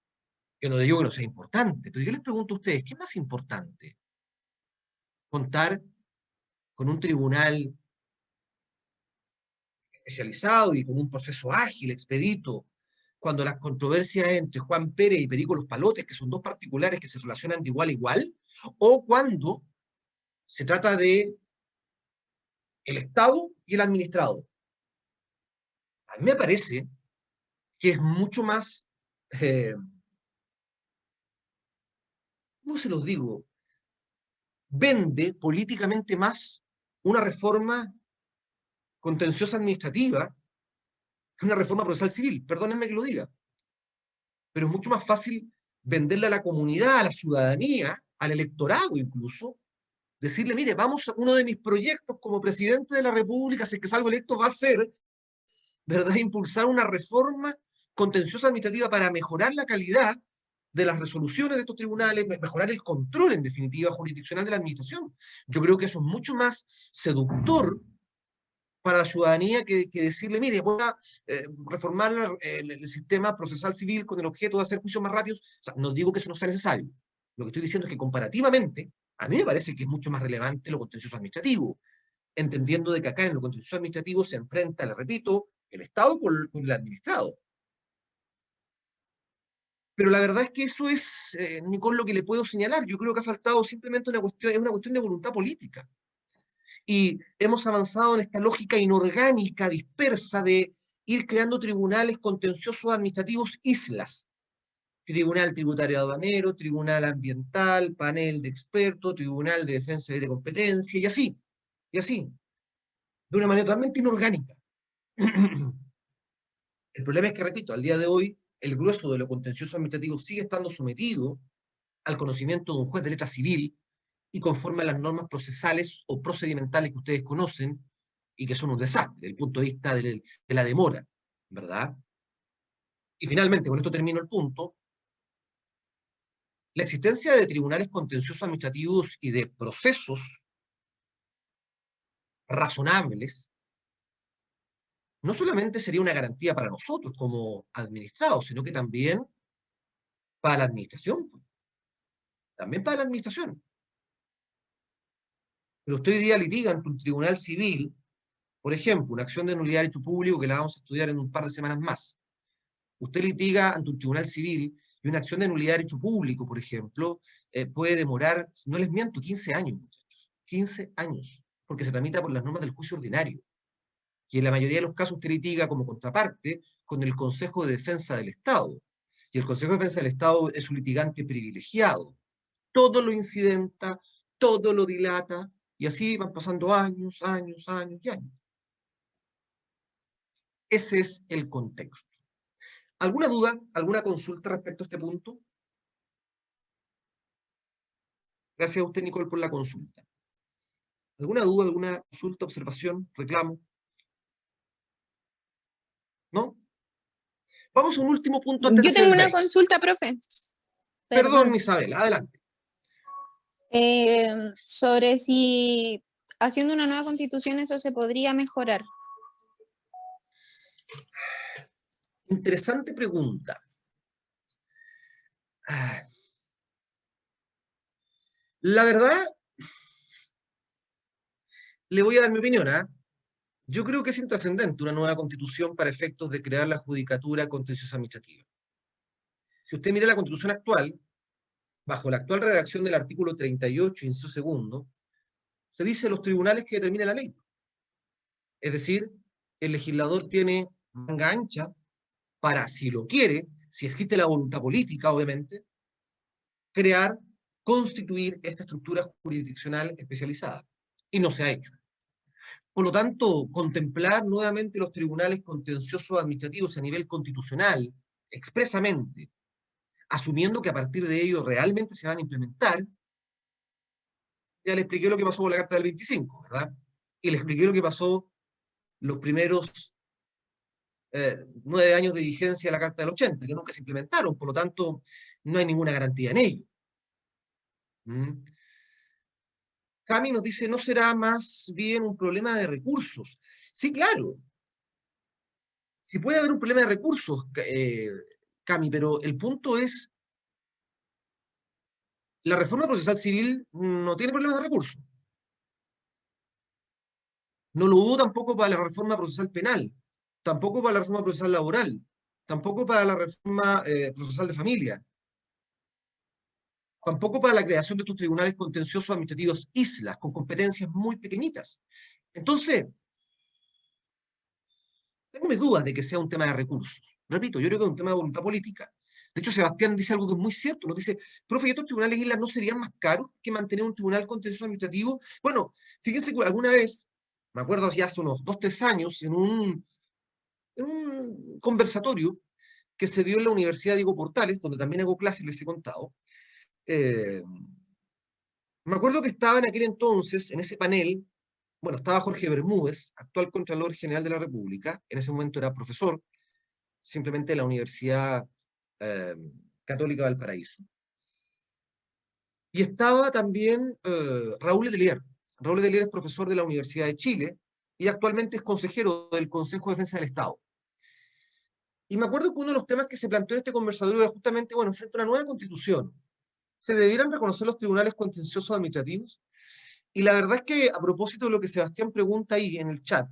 Yo no digo que no sea importante, pero yo les pregunto a ustedes, ¿qué es más importante? ¿Contar con un tribunal especializado y con un proceso ágil, expedito, cuando las controversias entre Juan Pérez y Perico Los Palotes, que son dos particulares que se relacionan de igual a igual, o cuando se trata de el Estado y el administrado? A mí me parece que es mucho más, ¿cómo se los digo? Vende políticamente más una reforma contenciosa administrativa que una reforma procesal civil. Perdónenme que lo diga, pero es mucho más fácil venderle a la comunidad, a la ciudadanía, al electorado incluso, decirle, mire, vamos, uno de mis proyectos como presidente de la República, si es que salgo electo, va a ser, ¿verdad?, impulsar una reforma contenciosa administrativa para mejorar la calidad de las resoluciones de estos tribunales, mejorar el control, en definitiva, jurisdiccional de la administración. Yo creo que eso es mucho más seductor para la ciudadanía que decirle, mire, voy a reformar el sistema procesal civil con el objeto de hacer juicios más rápidos. O sea, no digo que eso no sea necesario. Lo que estoy diciendo es que comparativamente, a mí me parece que es mucho más relevante lo contencioso administrativo, entendiendo de que acá en lo contencioso administrativo se enfrenta, le repito, el Estado con el administrado. Pero la verdad es que eso es, Nicole, lo que le puedo señalar. Yo creo que ha faltado simplemente es una cuestión de voluntad política. Y hemos avanzado en esta lógica inorgánica, dispersa, de ir creando tribunales contenciosos administrativos islas. Tribunal Tributario Aduanero, Tribunal Ambiental, Panel de Expertos, Tribunal de Defensa de Competencia, y así, de una manera totalmente inorgánica. El problema es que, repito, al día de hoy, el grueso de lo contencioso administrativo sigue estando sometido al conocimiento de un juez de letra civil, y conforme a las normas procesales o procedimentales que ustedes conocen y que son un desastre desde el punto de vista de la demora, ¿verdad? Y finalmente, con esto termino el punto, la existencia de tribunales contenciosos administrativos y de procesos razonables no solamente sería una garantía para nosotros como administrados, sino que también para la administración. También para la administración. Pero usted hoy día litiga ante un tribunal civil, por ejemplo, una acción de nulidad de derecho público que la vamos a estudiar en un par de semanas más. Usted litiga ante un tribunal civil y una acción de nulidad de derecho público, por ejemplo, puede demorar, no les miento, 15 años, muchachos. 15 años, porque se tramita por las normas del juicio ordinario. Y en la mayoría de los casos usted litiga como contraparte con el Consejo de Defensa del Estado. Y el Consejo de Defensa del Estado es un litigante privilegiado. Todo lo incidenta, todo lo dilata, y así van pasando años, años, años y años. Ese es el contexto. ¿Alguna duda, alguna consulta respecto a este punto? Gracias a usted, Nicole, por la consulta. ¿Alguna duda, alguna consulta, observación, reclamo? ¿No? Vamos a un último punto antes de Yo hacer tengo el una break. consulta, profe. Perdón, Isabel, adelante. Sobre si haciendo una nueva constitución eso se podría mejorar. Interesante pregunta. La verdad, le voy a dar mi opinión, ¿ah? Yo creo que es intrascendente una nueva constitución para efectos de crear la judicatura contenciosa administrativa. Si usted mira la constitución actual, bajo la actual redacción del artículo 38, inciso segundo, se dice los tribunales que determinen la ley. Es decir, el legislador tiene manga ancha para, si lo quiere, si existe la voluntad política, obviamente, crear, constituir esta estructura jurisdiccional especializada. Y no se ha hecho. Por lo tanto, contemplar nuevamente los tribunales contenciosos administrativos a nivel constitucional, expresamente, asumiendo que a partir de ello realmente se van a implementar, ya le expliqué lo que pasó con la Carta del 25, ¿verdad? Y le expliqué lo que pasó los primeros 9 años de vigencia de la Carta del 80, que nunca se implementaron, por lo tanto, no hay ninguna garantía en ello. Cami nos dice, ¿no será más bien un problema de recursos? Sí, claro. Sí puede haber un problema de recursos, Cami, pero el punto es, la reforma procesal civil no tiene problemas de recursos. No lo hubo tampoco para la reforma procesal penal, tampoco para la reforma procesal laboral, tampoco para la reforma procesal de familia, tampoco para la creación de estos tribunales contenciosos administrativos islas, con competencias muy pequeñitas. Entonces, tengo mis dudas de que sea un tema de recursos. Repito, yo creo que es un tema de voluntad política. De hecho, Sebastián dice algo que es muy cierto. Nos dice, profe, ¿y estos tribunales islas no serían más caros que mantener un tribunal contencioso administrativo? Bueno, fíjense que alguna vez, me acuerdo ya hace unos 2 o 3 años, en un conversatorio que se dio en la Universidad Diego Portales, donde también hago clases, les he contado, me acuerdo que estaba en aquel entonces, en ese panel, bueno, estaba Jorge Bermúdez, actual Contralor General de la República, en ese momento era profesor, simplemente de la Universidad Católica de Valparaíso. Y estaba también Raúl Letelier. Raúl Letelier es profesor de la Universidad de Chile y actualmente es consejero del Consejo de Defensa del Estado. Y me acuerdo que uno de los temas que se planteó en este conversatorio era justamente, bueno, frente a una nueva constitución, ¿se debieran reconocer los tribunales contenciosos administrativos? Y la verdad es que, a propósito de lo que Sebastián pregunta ahí en el chat,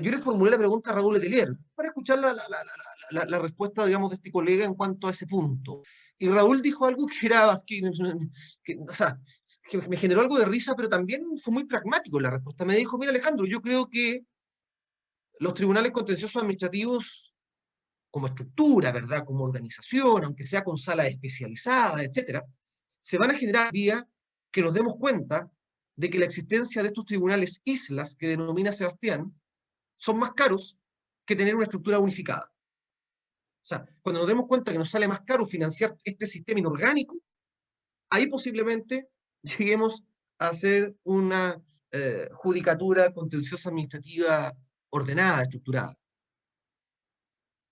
yo le formulé la pregunta a Raúl Letelier para escuchar la respuesta, digamos, de este colega en cuanto a ese punto. Y Raúl dijo algo que era, o sea, que me generó algo de risa, pero también fue muy pragmático en la respuesta. Me dijo, mira Alejandro, yo creo que los tribunales contenciosos administrativos, como estructura, ¿verdad? Como organización, aunque sea con salas especializadas, etcétera, se van a generar vía que nos demos cuenta de que la existencia de estos tribunales islas, que denomina Sebastián, son más caros que tener una estructura unificada. O sea, cuando nos demos cuenta que nos sale más caro financiar este sistema inorgánico, ahí posiblemente lleguemos a hacer una judicatura contenciosa administrativa ordenada, estructurada.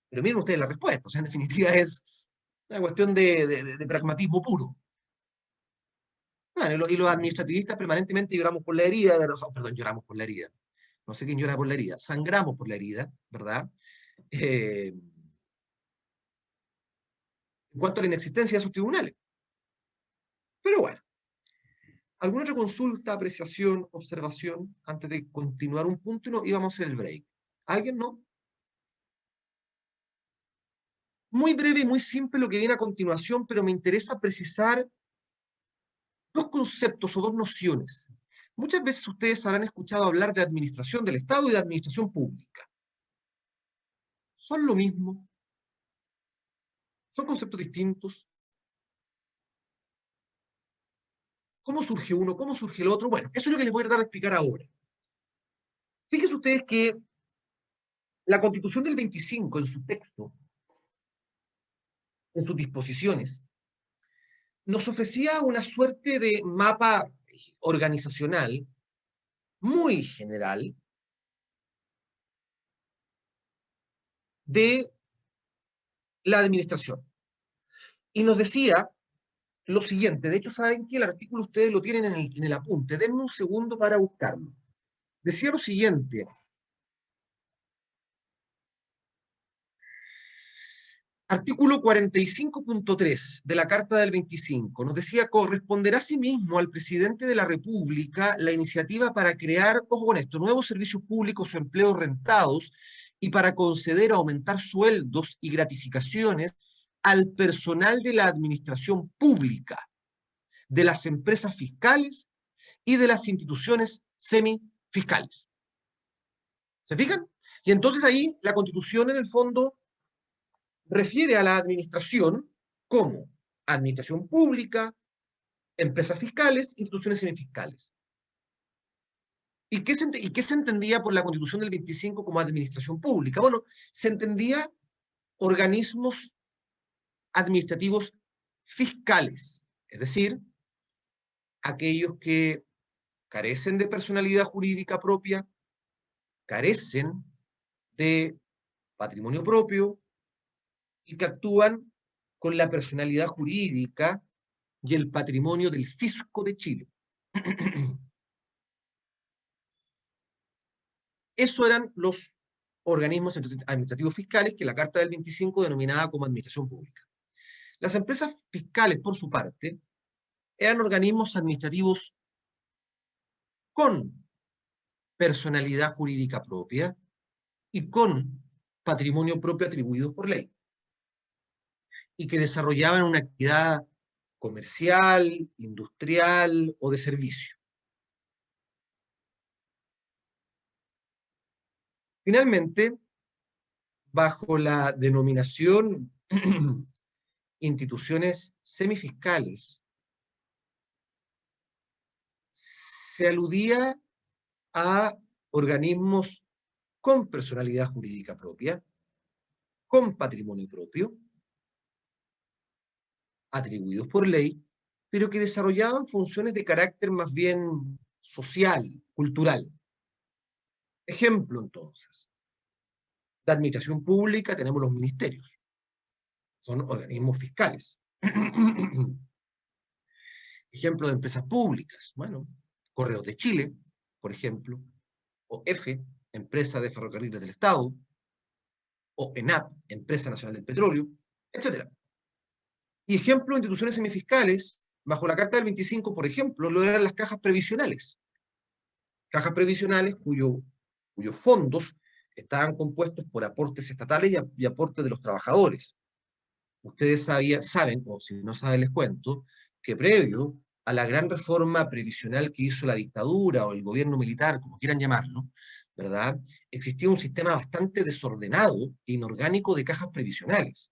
Pero miren ustedes la respuesta, o sea, en definitiva es una cuestión de pragmatismo puro. Bueno, y los administrativistas permanentemente lloramos por la herida, perdón, lloramos por la herida. no sé quién llora por la herida, sangramos por la herida, ¿verdad? En cuanto a la inexistencia de esos tribunales. Pero bueno, ¿alguna otra consulta, apreciación, observación antes de continuar un punto y vamos a hacer el break? ¿Alguien no? Muy breve y muy simple lo que viene a continuación, pero me interesa precisar dos conceptos o dos nociones. Muchas veces ustedes habrán escuchado hablar de administración del Estado y de administración pública. ¿Son lo mismo? ¿Son conceptos distintos? ¿Cómo surge uno? ¿Cómo surge el otro? Bueno, eso es lo que les voy a tratar de explicar ahora. Fíjense ustedes que la Constitución del 25, en su texto, en sus disposiciones, nos ofrecía una suerte de mapa organizacional muy general de la administración. Y nos decía lo siguiente, de hecho, saben que el artículo ustedes lo tienen en el apunte, denme un segundo para buscarlo. Decía lo siguiente, artículo 45.3 de la Carta del 25, nos decía, corresponderá asimismo al presidente de la República la iniciativa para crear, ojo con esto, nuevos servicios públicos o empleos rentados y para conceder o aumentar sueldos y gratificaciones al personal de la administración pública, de las empresas fiscales y de las instituciones semifiscales. ¿Se fijan? Y entonces ahí la Constitución en el fondo refiere a la administración como administración pública, empresas fiscales, instituciones semifiscales. ¿Y qué se entendía por la Constitución del 25 como administración pública? Bueno, se entendía organismos administrativos fiscales, es decir, aquellos que carecen de personalidad jurídica propia, carecen de patrimonio propio y que actúan con la personalidad jurídica y el patrimonio del fisco de Chile. Esos eran los organismos administrativos fiscales que la Carta del 25 denominaba como administración pública. Las empresas fiscales, por su parte, eran organismos administrativos con personalidad jurídica propia y con patrimonio propio atribuido por ley, y que desarrollaban una actividad comercial, industrial o de servicio. Finalmente, bajo la denominación instituciones semifiscales, se aludía a organismos con personalidad jurídica propia, con patrimonio propio, atribuidos por ley, pero que desarrollaban funciones de carácter más bien social, cultural. Ejemplo, entonces, de administración pública tenemos los ministerios. Son organismos fiscales. Ejemplo de empresas públicas. Bueno, Correos de Chile, por ejemplo, o EFE, Empresa de Ferrocarriles del Estado, o ENAP, Empresa Nacional del Petróleo, etc. Y ejemplo de instituciones semifiscales, bajo la Carta del 25, por ejemplo, lo eran las cajas previsionales. Cajas previsionales cuyos fondos estaban compuestos por aportes estatales y aportes de los trabajadores. Ustedes saben, o si no saben les cuento, que previo a la gran reforma previsional que hizo la dictadura o el gobierno militar, como quieran llamarlo, ¿verdad? Existía un sistema bastante desordenado e inorgánico de cajas previsionales.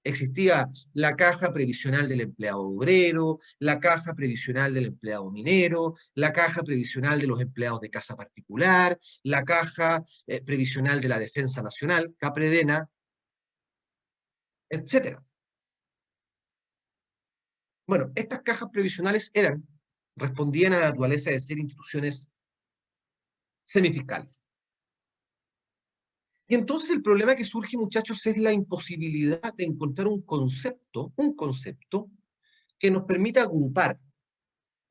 Existía la caja previsional del empleado obrero, la caja previsional del empleado minero, la caja previsional de los empleados de casa particular, la caja previsional de la Defensa Nacional, Capredena, etc. Bueno, estas cajas previsionales respondían a la naturaleza de ser instituciones semifiscales. Y entonces el problema que surge, muchachos, es la imposibilidad de encontrar un concepto que nos permita agrupar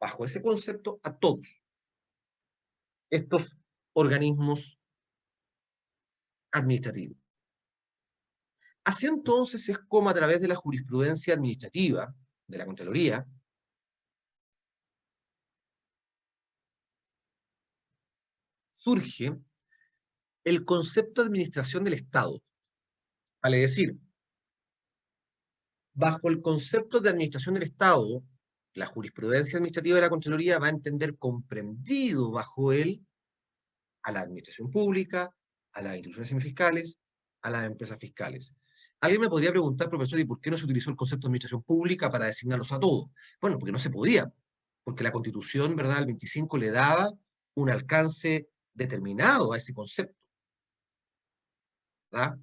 bajo ese concepto a todos estos organismos administrativos. Así entonces es como a través de la jurisprudencia administrativa de la Contraloría surge el concepto de administración del Estado. Vale decir, bajo el concepto de administración del Estado, la jurisprudencia administrativa de la Contraloría va a entender comprendido bajo él a la administración pública, a las instituciones semifiscales, a las empresas fiscales. Alguien me podría preguntar, profesor, ¿y por qué no se utilizó el concepto de administración pública para designarlos a todos? Bueno, porque no se podía, porque la Constitución, ¿verdad?, el 25 le daba un alcance determinado a ese concepto, ¿verdad?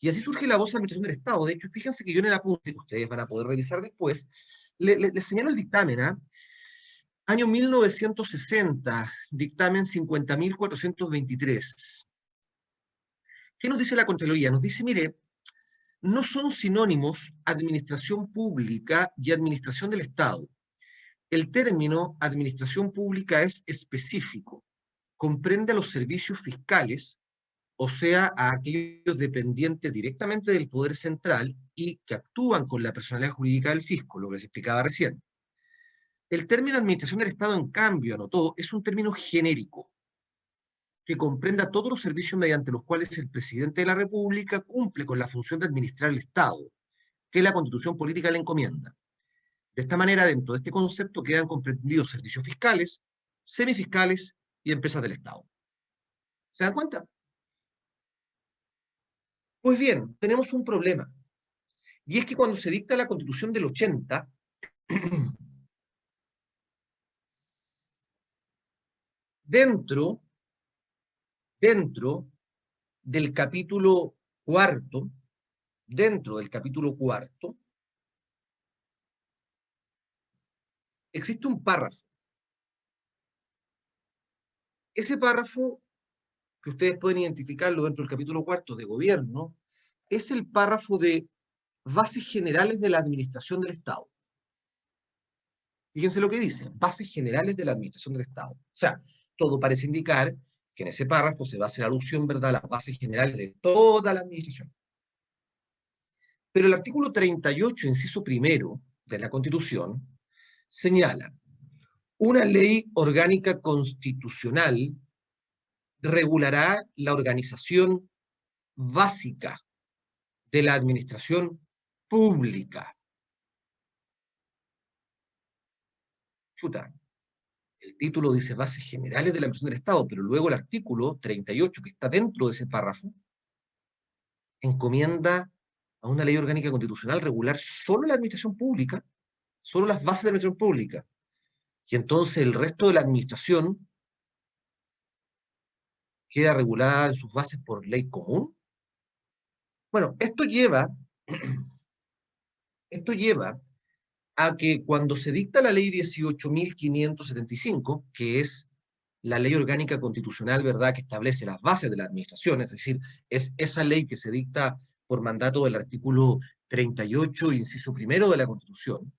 Y así surge la voz de administración del Estado. De hecho, fíjense que yo en el apunte, que ustedes van a poder revisar después, les señalo el dictamen, ¿ah? Año 1960, dictamen 50.423. ¿Qué nos dice la Contraloría? Nos dice, mire, no son sinónimos administración pública y administración del Estado. El término administración pública es específico, comprende a los servicios fiscales, o sea, a aquellos dependientes directamente del Poder Central y que actúan con la personalidad jurídica del fisco, lo que les explicaba recién. El término administración del Estado, en cambio, anotó, es un término genérico, que comprenda todos los servicios mediante los cuales el presidente de la República cumple con la función de administrar el Estado, que la Constitución Política le encomienda. De esta manera, dentro de este concepto quedan comprendidos servicios fiscales, semifiscales y empresas del Estado. ¿Se dan cuenta? Pues bien, tenemos un problema. Y es que cuando se dicta la Constitución del 80, dentro del capítulo cuarto, existe un párrafo. Ese párrafo, que ustedes pueden identificarlo dentro del capítulo cuarto de gobierno, es el párrafo de bases generales de la administración del Estado. Fíjense lo que dice, bases generales de la administración del Estado. O sea, todo parece indicar que en ese párrafo se va a hacer alusión, ¿verdad?, a las bases generales de toda la administración. Pero el artículo 38, inciso primero de la Constitución, señala: una ley orgánica constitucional regulará la organización básica de la administración pública. Chuta, el título dice bases generales de la administración del Estado, pero luego el artículo 38, que está dentro de ese párrafo, encomienda a una ley orgánica constitucional regular solo la administración pública, solo las bases de la administración pública. Y entonces el resto de la administración queda regulada en sus bases por ley común. Bueno, esto lleva a que cuando se dicta la ley 18.575, que es la ley orgánica constitucional, ¿verdad?, que establece las bases de la administración, es decir, es esa ley que se dicta por mandato del artículo 38, inciso primero de la Constitución,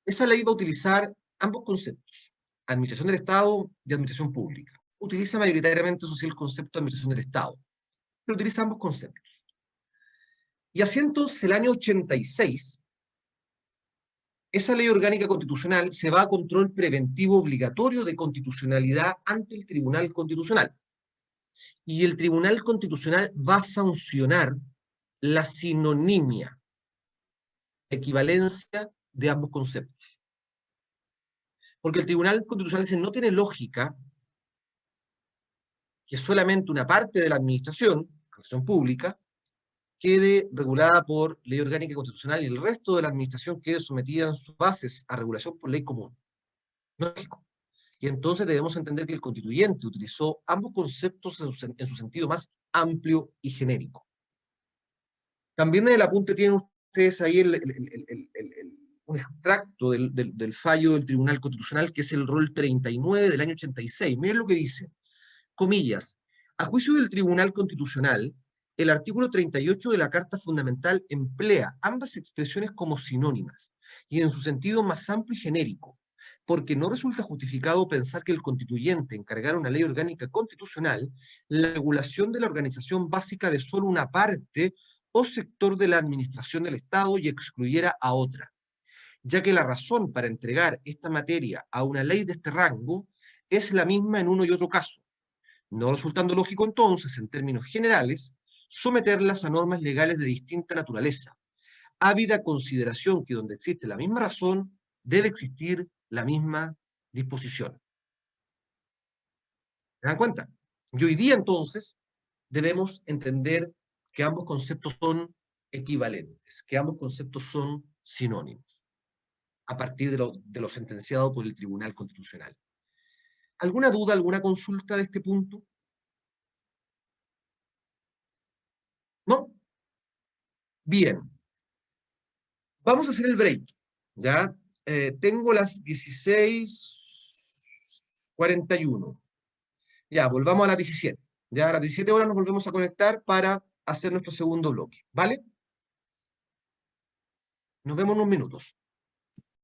esa ley va a utilizar ambos conceptos, administración del Estado y administración pública. Utiliza mayoritariamente, eso sí, el concepto de administración del Estado, pero utiliza ambos conceptos. Y así entonces, el año 86, esa ley orgánica constitucional se va a control preventivo obligatorio de constitucionalidad ante el Tribunal Constitucional. Y el Tribunal Constitucional va a sancionar la sinonimia, equivalencia de ambos conceptos. Porque el Tribunal Constitucional dice, no tiene lógica que solamente una parte de la administración pública, quede regulada por ley orgánica constitucional y el resto de la administración quede sometida en sus bases a regulación por ley común. No es lógico. Y entonces debemos entender que el constituyente utilizó ambos conceptos en su sentido más amplio y genérico. También en el apunte tienen ustedes ahí un extracto del fallo del Tribunal Constitucional, que es el rol 39 del año 86. Miren lo que dice. Comillas, a juicio del Tribunal Constitucional, el artículo 38 de la Carta Fundamental emplea ambas expresiones como sinónimas y en su sentido más amplio y genérico, porque no resulta justificado pensar que el constituyente encargara una ley orgánica constitucional la regulación de la organización básica de solo una parte o sector de la administración del Estado y excluyera a otra, ya que la razón para entregar esta materia a una ley de este rango es la misma en uno y otro caso, no resultando lógico entonces, en términos generales, someterlas a normas legales de distinta naturaleza, ávida consideración que donde existe la misma razón, debe existir la misma disposición. ¿Se dan cuenta? Y hoy día entonces debemos entender que ambos conceptos son equivalentes, que ambos conceptos son sinónimos, a partir de lo sentenciado por el Tribunal Constitucional. ¿Alguna duda, alguna consulta de este punto? ¿No? Bien. Vamos a hacer el break, ¿ya? Tengo las 16:41. Ya, volvamos a las 17. Ya a las 17 horas nos volvemos a conectar para hacer nuestro segundo bloque, ¿vale? Nos vemos en unos minutos.